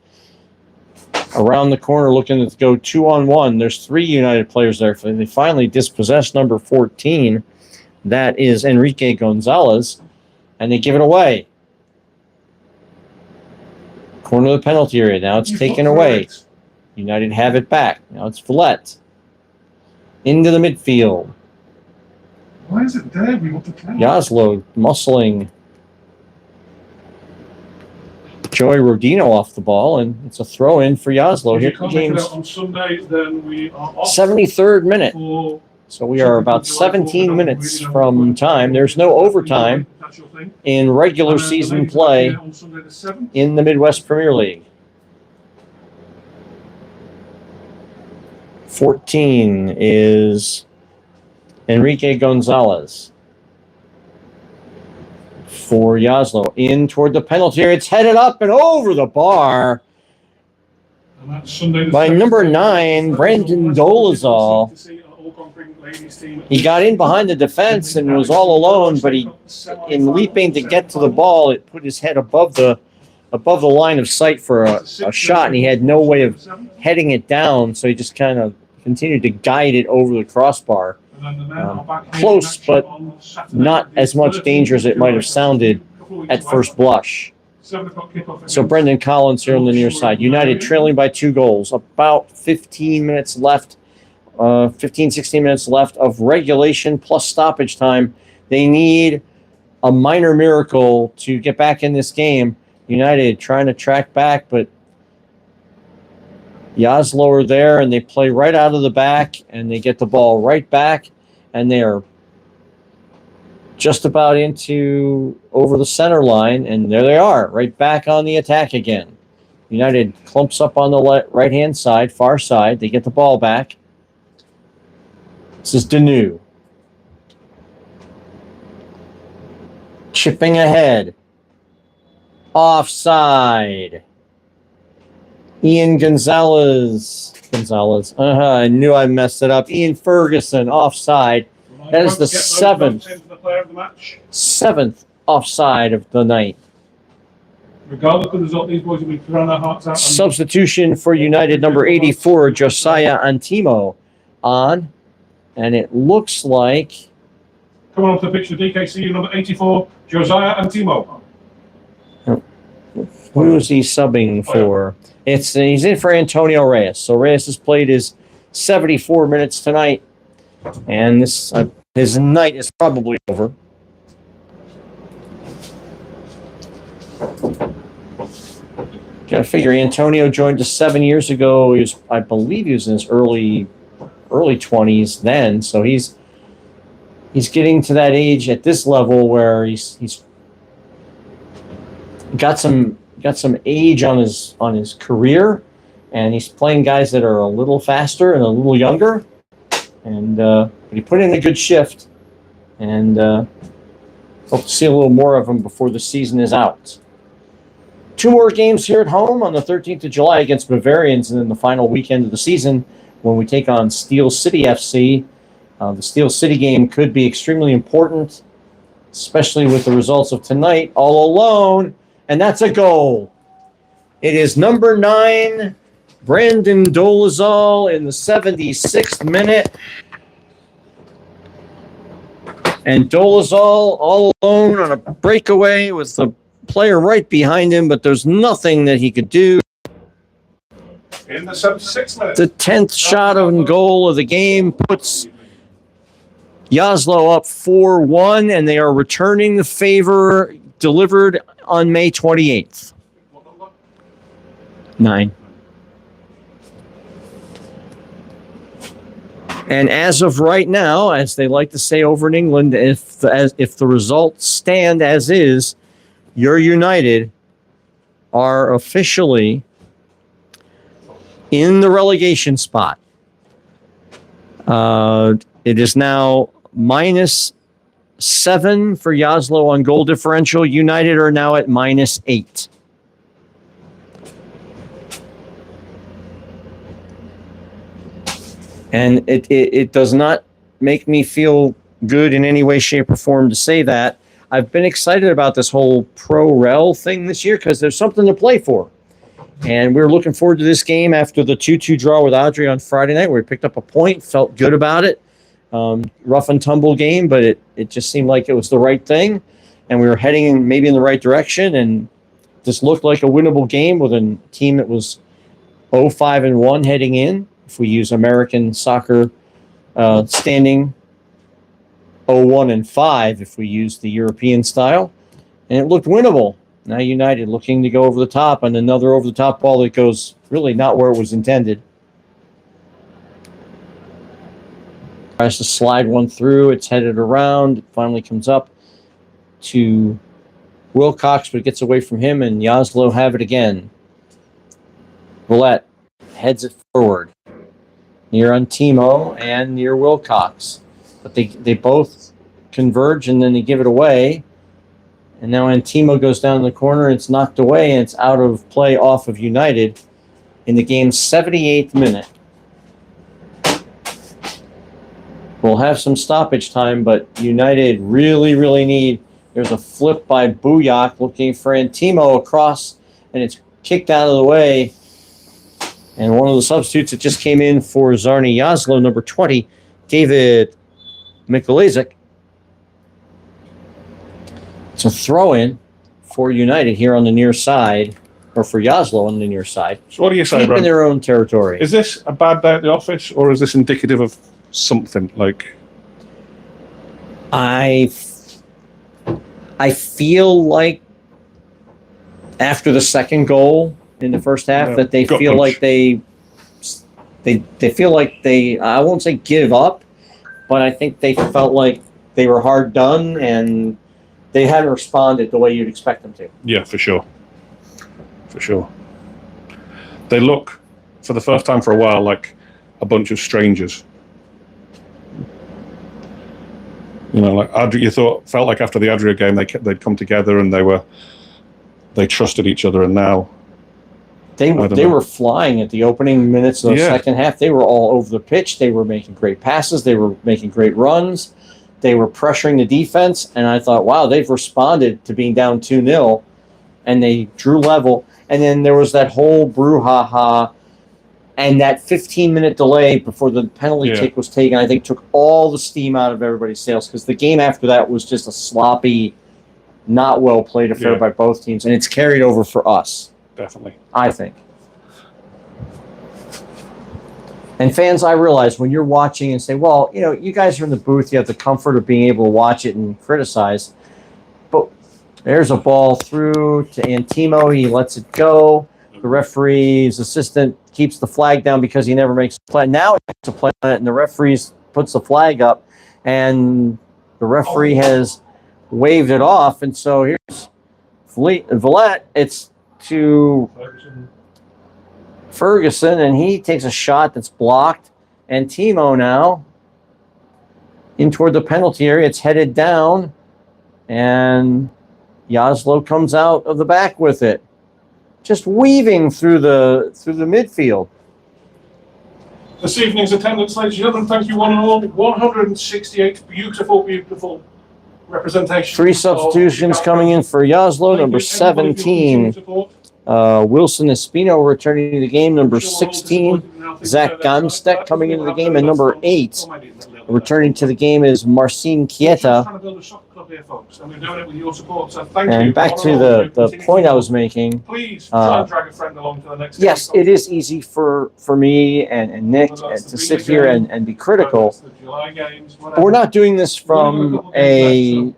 Around the corner looking to go 2-on-1. There's 3 United players there. They finally dispossess number 14. That is Enrique Gonzalez. And they give it away. Corner of the penalty area. Now it's taken away. United have it back. Now it's Villette. Into the midfield. Why is it there? We want to play. Jaslo muscling Joey Rodino off the ball, and it's a throw-in for Jaslo. Here comes James. On Sunday, then we are off 73rd minute. So we are about 17 minutes from time. There's no overtime in regular season play in the Midwest Premier League. 14 is Enrique Gonzalez for Jaslo. In toward the penalty area. It's headed up and over the bar by number 9, Brandon Dolezal. He got in behind the defense and was all alone, but in leaping to get to the ball, it put his head above the line of sight for a shot, and he had no way of heading it down, so he just kind of continued to guide it over the crossbar. Close, but not as much danger as it might have sounded at first blush. So Brendan Collins here on the near side. United trailing by 2 goals. About 15 minutes left, 16 minutes left of regulation plus stoppage time. They need a minor miracle to get back in this game. United trying to track back, but Jaslo are there, and they play right out of the back, and they get the ball right back, and they are just about over the center line, and there they are, right back on the attack again. United clumps up on the right-hand side, far side. They get the ball back. This is Danu. Chipping ahead. Offside. Ian Gonzalez. I knew I messed it up. Ian Ferguson, offside. That is the seventh offside of the night. Regardless of the result, these boys will be throwing their hearts out. Substitution for United, number 84, Josiah Antimo on. And it looks like... Coming on to the pitch for DKCU, number 84, Josiah Antimo. Who is he subbing for? He's in for Antonio Reyes. So Reyes has played his 74 minutes tonight, and his night is probably over. Gotta figure Antonio joined us 7 years ago. I believe he was in his early 20s then, so he's getting to that age at this level where he's got some age on his career, and he's playing guys that are a little faster and a little younger, and but he put in a good shift, and hope to see a little more of him before the season is out. 2 more games here at home on the 13th of July against Bavarians, and then the final weekend of the season when we take on Steel City FC. The Steel City game could be extremely important, especially with the results of tonight, all alone, and that's a goal. It is number 9, Brandon Dolezal in the 76th minute. And Dolezal all alone on a breakaway with the player right behind him, but there's nothing that he could do. In the 76th minute. The 10th shot on goal of the game puts Jaslo up 4-1, and they are returning the favor delivered on May 28th. 9. And as of right now, as they like to say over in England, if the results stand as is, your United are officially in the relegation spot. It is now -7 for Jaslo on goal differential. United are now at -8. And it does not make me feel good in any way, shape, or form to say that. I've been excited about this whole pro-rel thing this year because there's something to play for. And we're looking forward to this game after the 2-2 draw with Adria on Friday night, where we picked up a point, felt good about it. Rough and tumble game, but it just seemed like it was the right thing. And we were heading maybe in the right direction, and this looked like a winnable game with a team that was 0-5-1 heading in. If we use American soccer standing, 0-1-5 if we use the European style. And it looked winnable. Now United looking to go over the top, and another over-the-top ball that goes really not where it was intended. Tries to slide one through. It's headed around. It finally comes up to Wilcox, but it gets away from him, and Jaslo have it again. Roulette heads it forward. Near Antimo and near Wilcox. But they both converge, and then they give it away. And now Antimo goes down in the corner. It's knocked away, and it's out of play off of United in the game's 78th minute. We'll have some stoppage time, but United really, really need... There's a flip by Bujak looking for Antimo across, and it's kicked out of the way. And one of the substitutes that just came in for Czarni Jaslo, number 20, David Mikulášek. It's a throw-in for United here on the near side, or for Jaslo on the near side. So what do you say, Deep Brad? in their own territory. Is this a bad day at the office, or is this indicative of something? Like, I feel like after the second goal in the first half, Yeah, that they gut feel punch. like they feel like they, I won't say give up, but I think they felt like they were hard done and they hadn't responded the way you'd expect them to. yeah, for sure. For sure. They look, for the first time for a while, like a bunch of strangers. You know, like Adria, felt like after the Adria game, they'd come together and they trusted each other, and now They know. were flying at the opening minutes of the Yeah. second half. They were all over the pitch. They were making great passes. They were making great runs. They were pressuring the defense. And I thought, wow, they've responded to being down 2-0. And they drew level. And then there was that whole brouhaha and that 15-minute delay before the penalty kick was taken, I think took all the steam out of everybody's sails, because the game after that was just a sloppy, not well played affair by both teams. And it's carried over for us. definitely. I think. And fans, I realize when you're watching and say, well, you guys are in the booth, you have the comfort of being able to watch it and criticize. But There's a ball through to Antimo. He lets it go. The referee's assistant keeps the flag down because he never makes a play. Now he makes a play on it, and the referee puts the flag up, and the referee has waved it off. And so here's Villette. It's to Ferguson, and he takes a shot that's blocked. And Timo now in toward the penalty area. It's headed down, and Jaslo comes out of the back with it, just weaving through the midfield. This evening's attendance, ladies and gentlemen, thank you one and all. 168 beautiful, beautiful representations. 3 substitutions coming in for Jaslo. Number 17, Wilson Espino returning to the game. Number 16, Zach Gamstek coming into the game. And number 8, returning to the game is Marcin Chieta. And back to the point I was making. Please try and drag a friend along to the next. Yes, it is easy for me and Nick to sit here and be critical. But we're not doing this from a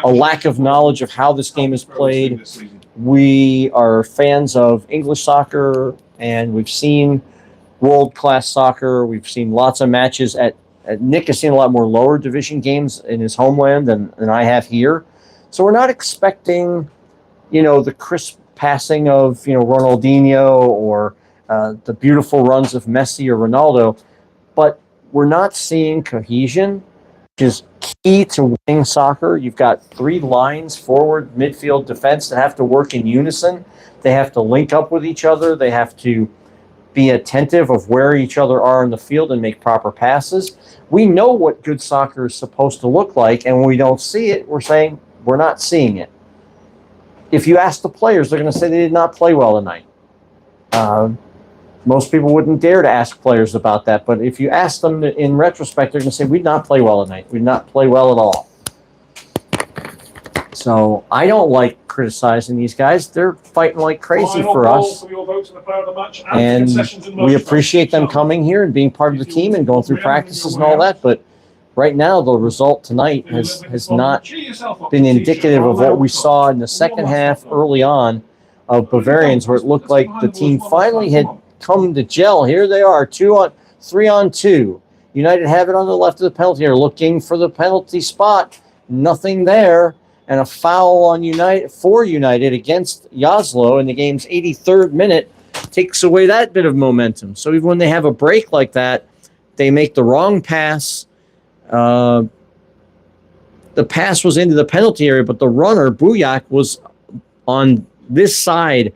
lack of knowledge of how this game is played. We are fans of English soccer, and we've seen world-class soccer. We've seen lots of matches Nick has seen a lot more lower division games in his homeland than I have here. So we're not expecting, the crisp passing of, Ronaldinho or the beautiful runs of Messi or Ronaldo, but we're not seeing cohesion, which is key to winning soccer. You've got 3 lines, forward, midfield, defense, that have to work in unison. They have to link up with each other. They have to be attentive of where each other are in the field and make proper passes. We know what good soccer is supposed to look like, and when we don't see it, we're saying we're not seeing it. If you ask the players, they're going to say they did not play well tonight. Most people wouldn't dare to ask players about that, but if you ask them in retrospect, they're going to say, we did not play well tonight. We did not play well at all. So I don't like criticizing these guys. They're fighting like crazy for us. And we appreciate them coming here and being part of the team and going through practices and all that. But right now, the result tonight has not been indicative of what we saw in the second half early on of Bavarians, where it looked like the team finally had come to gel. Here they are, 3 on 2. United have it on the left of the penalty area, looking for the penalty spot. Nothing there. And a foul on United against Jaslo in the game's 83rd minute takes away that bit of momentum. So even when they have a break like that, they make the wrong pass. The pass was into the penalty area, but the runner, Buyak, was on this side,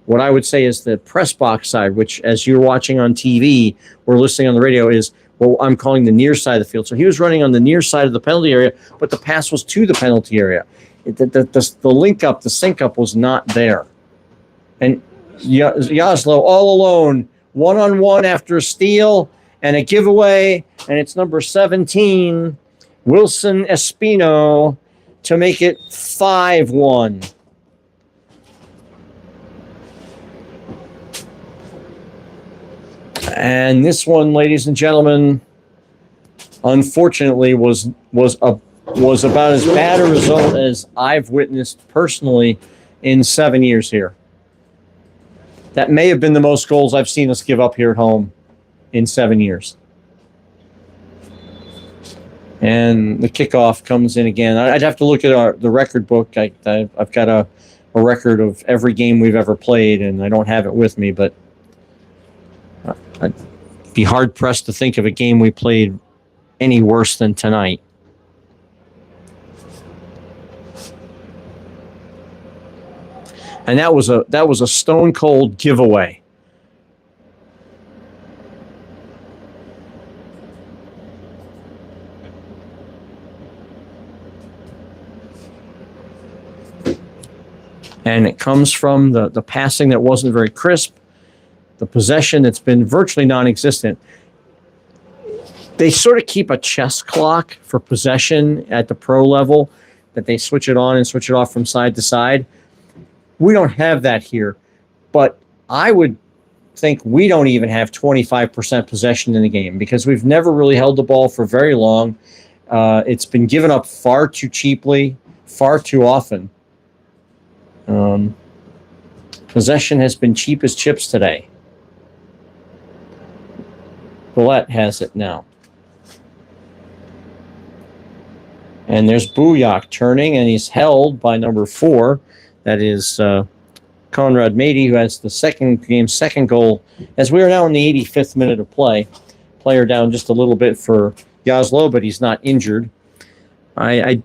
what I would say is the press box side, which, as you're watching on TV or listening on the radio, is what I'm calling the near side of the field. So he was running on the near side of the penalty area, but the pass was to the penalty area. The link up, the sync up was not there. And Jaslo all alone, 1-on-1 after a steal and a giveaway, and it's number 17, Wilson Espino, to make it 5-1. And this one, ladies and gentlemen, unfortunately was about as bad a result as I've witnessed personally in 7 years here. That may have been the most goals I've seen us give up here at home in 7 years. And the kickoff comes in again. I'd have to look at the record book. I've got a record of every game we've ever played, and I don't have it with me, but I'd be hard-pressed to think of a game we played any worse than tonight. And that was a stone-cold giveaway. And it comes from the passing that wasn't very crisp, the possession that's been virtually non-existent. They sort of keep a chess clock for possession at the pro level, that they switch it on and switch it off from side to side. We don't have that here, but I would think we don't even have 25% possession in the game because we've never really held the ball for very long. It's been given up far too cheaply, far too often. Possession has been cheap as chips today. Gillette has it now. And there's Booyak turning, and he's held by number 4. That is Conrad Mady, who has the second goal. As we are now in the 85th minute of play. Player down just a little bit for Jaslo, but he's not injured. I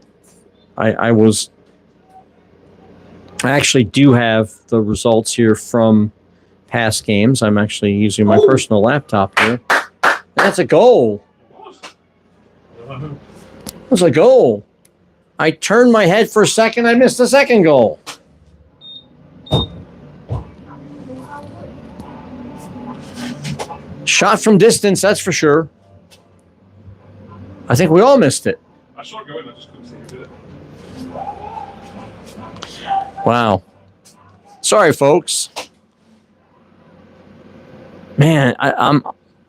actually do have the results here from past games. I'm actually using my personal laptop here. That's a goal. It was a goal. I turned my head for a second. I missed the second goal. Shot from distance, that's for sure. I think we all missed it. I saw it go in, I just couldn't see who did it. Wow. Sorry, folks. Man,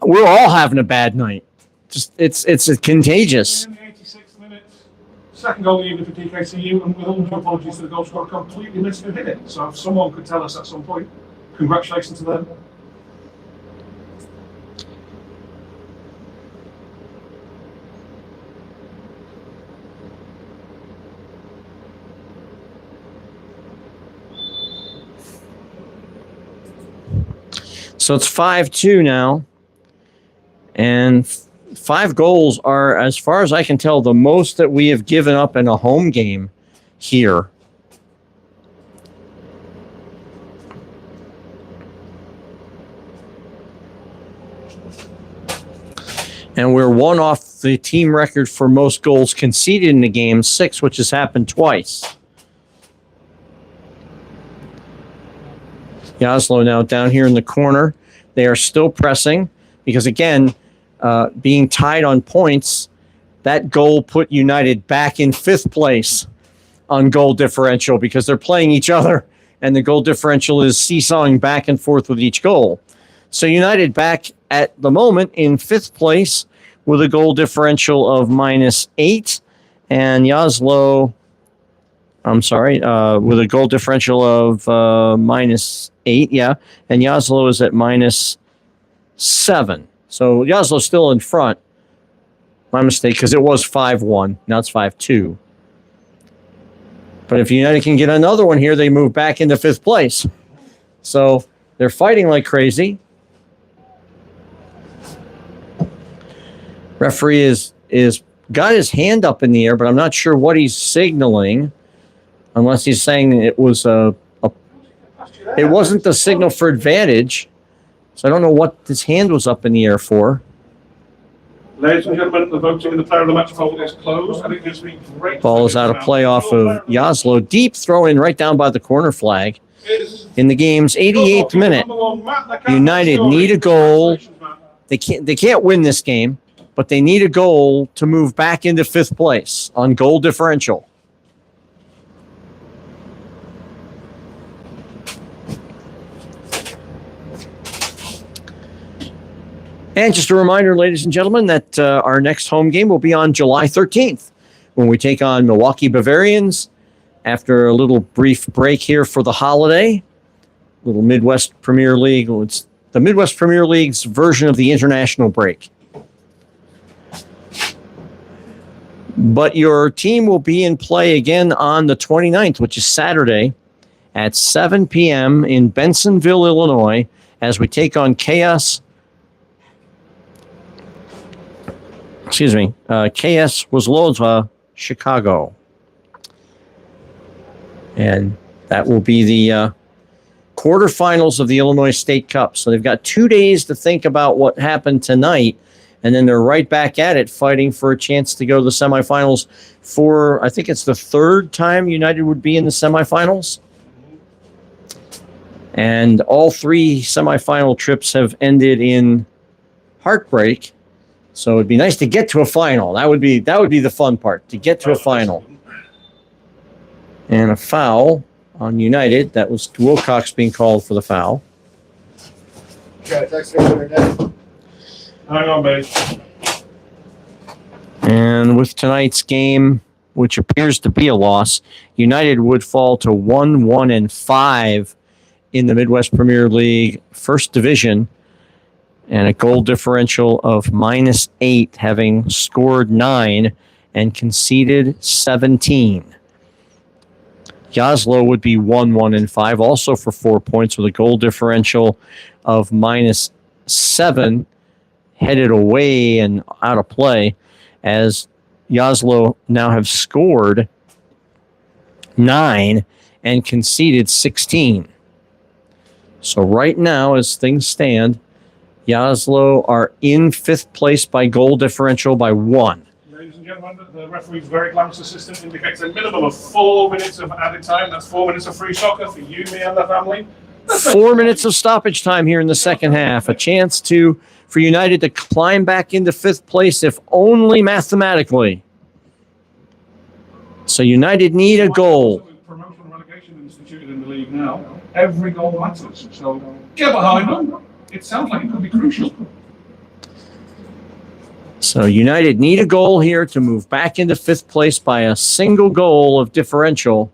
we're all having a bad night. Just it's contagious. In the 86th minute, second goal of the evening for DKCU, and with all due apologies to the goal scorer, completely missed who hit it. So if someone could tell us at some point, congratulations to them. So it's 5-2 now. And 5 goals are, as far as I can tell, the most that we have given up in a home game here. And we're 1 off the team record for most goals conceded in the game, 6, which has happened twice. Jaslo now down here in the corner. They are still pressing because, again, being tied on points, that goal put United back in 5th place on goal differential because they're playing each other, and the goal differential is seesawing back and forth with each goal. So United back at the moment in 5th place with a goal differential of -8, and Jaslo, with a goal differential of -8, yeah, and Jaslo is at -7. So Jaslo's still in front. My mistake, because it was 5-1. Now it's 5-2. But if United can get another one here, they move back into 5th place. So they're fighting like crazy. Referee is got his hand up in the air, but I'm not sure what he's signaling, unless he's saying it was it wasn't the signal for advantage. So I don't know what his hand was up in the air for. Ladies and gentlemen, the voting in the player of the match poll is closed, and it gives me great... Ball is out of play off of Jaslo. Deep throw in right down by the corner flag. In the game's 88th minute, United need a goal. They can't win this game, but they need a goal to move back into 5th place on goal differential. And just a reminder, ladies and gentlemen, that our next home game will be on July 13th when we take on Milwaukee Bavarians after a little brief break here for the holiday. Little Midwest Premier League. It's the Midwest Premier League's version of the international break. But your team will be in play again on the 29th, which is Saturday at 7 p.m. in Bensonville, Illinois, as we take on KS Wozlozwa, Chicago. And that will be the quarterfinals of the Illinois State Cup. So they've got 2 days to think about what happened tonight, and then they're right back at it, fighting for a chance to go to the semifinals for, I think it's the 3rd time United would be in the semifinals. And all 3 semifinal trips have ended in heartbreak. So it'd be nice to get to a final. That would be the fun part, to get to a final. And a foul on United. That was Wilcox being called for the foul. Hang on, mate. And with tonight's game which appears to be a loss, United would fall to 1-1-5 in the Midwest Premier League First Division, and a goal differential of -8, having scored 9 and conceded 17. Jaslo would be 1-1-5, also for 4 points, with a goal differential of -7, headed away and out of play, as Jaslo now have scored 9 and conceded 16. So right now, as things stand, Jaslo are in 5th place by goal differential by 1. Ladies and gentlemen, the referee's very glamorous assistant indicates a minimum of 4 minutes of added time. That's 4 minutes of free soccer for you, me, and the family. 4 minutes of stoppage time here in the second half. A chance for United to climb back into 5th place, if only mathematically. So United need a goal. With promotion and relegation instituted in the league now, every goal matters. So get behind them. It sounds like it could be crucial. So United need a goal here to move back into 5th place by a single goal of differential.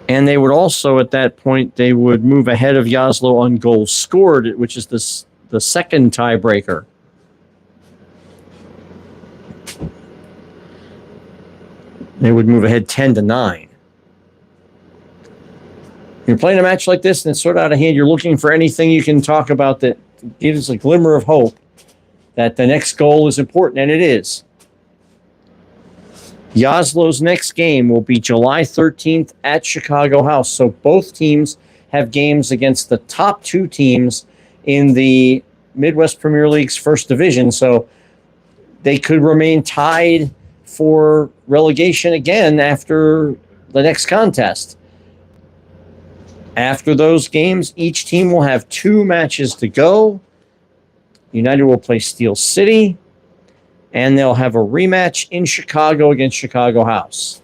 And they would also, at that point, they would move ahead of Jaslo on goals scored, which is the second tiebreaker. They would move ahead 10-9. You're playing a match like this and it's sort of out of hand. You're looking for anything you can talk about that gives a glimmer of hope that the next goal is important, and it is. Jaslo's next game will be July 13th at Chicago House. So both teams have games against the top 2 teams in the Midwest Premier League's First Division. So they could remain tied for relegation again after the next contest. After those games, each team will have 2 matches to go. United will play Steel City, and they'll have a rematch in Chicago against Chicago House.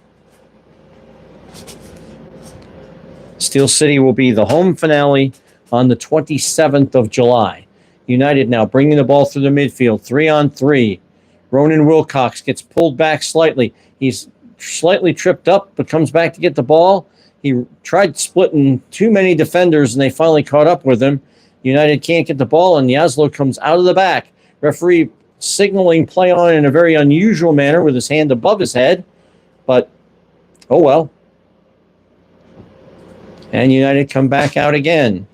Steel City will be the home finale on the 27th of July. United now bringing the ball through the midfield, 3-on-3. Ronan Wilcox gets pulled back slightly. He's slightly tripped up, but comes back to get the ball. He tried splitting too many defenders, and they finally caught up with him. United can't get the ball, and Jaslo comes out of the back. Referee signaling play on in a very unusual manner with his hand above his head, but oh well. And United come back out again.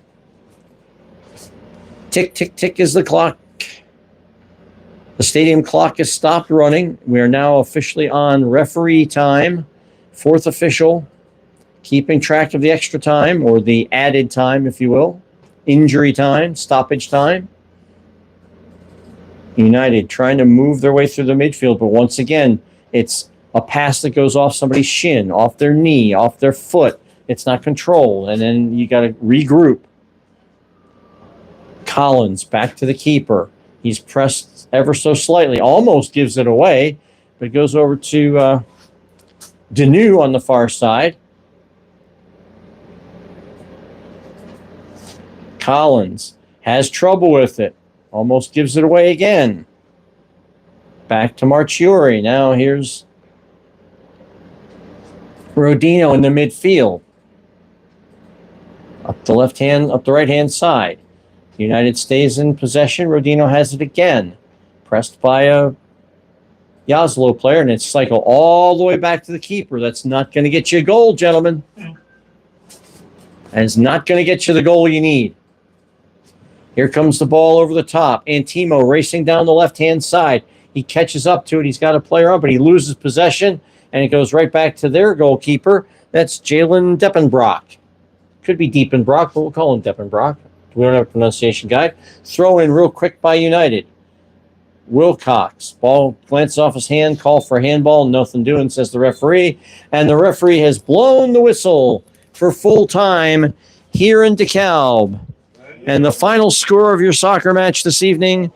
Tick, tick, tick is the clock. The stadium clock has stopped running. We are now officially on referee time. 4th official, keeping track of the extra time, or the added time, if you will. Injury time, stoppage time. United trying to move their way through the midfield, but once again, it's a pass that goes off somebody's shin, off their knee, off their foot. It's not controlled, and then you got to regroup. Collins back to the keeper. He's pressed ever so slightly, almost gives it away, but it goes over to Deneau on the far side. Collins has trouble with it. Almost gives it away again. Back to Marchiori. Now here's Rodino in the midfield. Up the right hand side. United stays in possession. Rodino has it again. Pressed by a Jaslo player, and it's cycled all the way back to the keeper. That's not going to get you a goal, gentlemen. And it's not going to get you the goal you need. Here comes the ball over the top. Antimo racing down the left-hand side. He catches up to it. He's got a player on, but he loses possession, and it goes right back to their goalkeeper. That's Jalen Deppenbrock. Could be Diepenbrock, but we'll call him Deppenbrock. We don't have a pronunciation guide. Throw in real quick by United. Wilcox. Ball glances off his hand. Call for handball. Nothing doing, says the referee. And the referee has blown the whistle for full time here in DeKalb. And the final score of your soccer match this evening,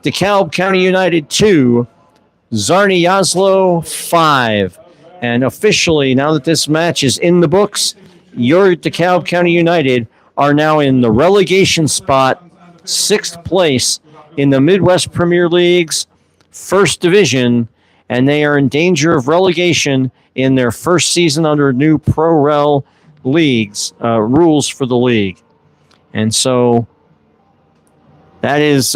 DeKalb County United 2, Czarni Jaslo 5. And officially, now that this match is in the books, your DeKalb County United are now in the relegation spot 6th place in the Midwest Premier League's first division, and they are in danger of relegation in their first season under new Pro-Rel leagues rules for the league. And so that is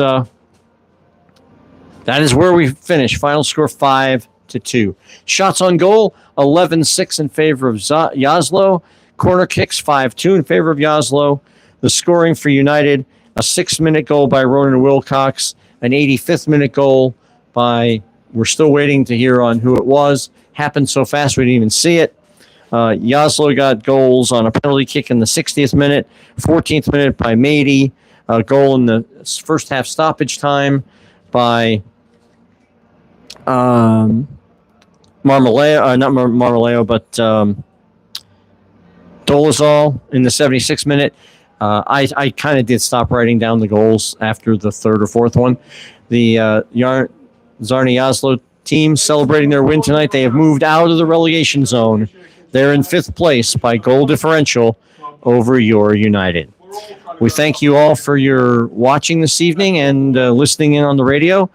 where we finish. Final score 5-2. Shots on goal 11-6 in favor of Jaslo. Corner kicks 5-2 in favor of Jaslo. The scoring for United, a 6-minute goal by Ronan Wilcox, an 85th minute goal by, we're still waiting to hear on who it was. Happened so fast we didn't even see it. Jaslo got goals on a penalty kick in the 60th minute, 14th minute by Mady, a goal in the first half stoppage time by Marmoleo, not Marmoleo, but Dolezal in the 76th minute. I kind of did stop writing down the goals after the third or fourth one. The Czarni Jaslo team celebrating their win tonight. They have moved out of the relegation zone. They're in 5th place by goal differential over your United. We thank you all for your watching this evening and listening in on the radio.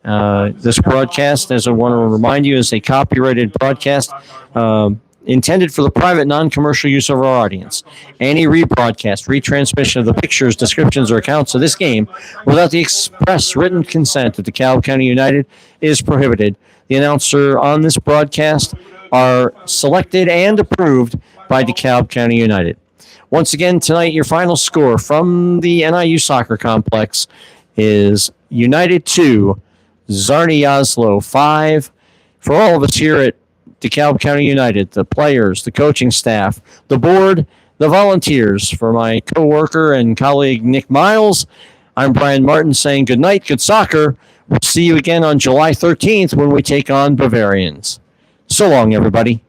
This broadcast, as I want to remind you, is a copyrighted broadcast intended for the private, non-commercial use of our audience. Any rebroadcast, retransmission of the pictures, descriptions, or accounts of this game without the express written consent of DeKalb County United is prohibited. The announcer on this broadcast are selected and approved by DeKalb County United. Once again, tonight, your final score from the NIU Soccer Complex is United 2, Czarni Jaslo 5. For all of us here at DeKalb County United, the players, the coaching staff, the board, the volunteers, for my co-worker and colleague Nick Miles, I'm Brian Martin saying good night, good soccer. We'll see you again on July 13th when we take on Bavarians. So long, everybody.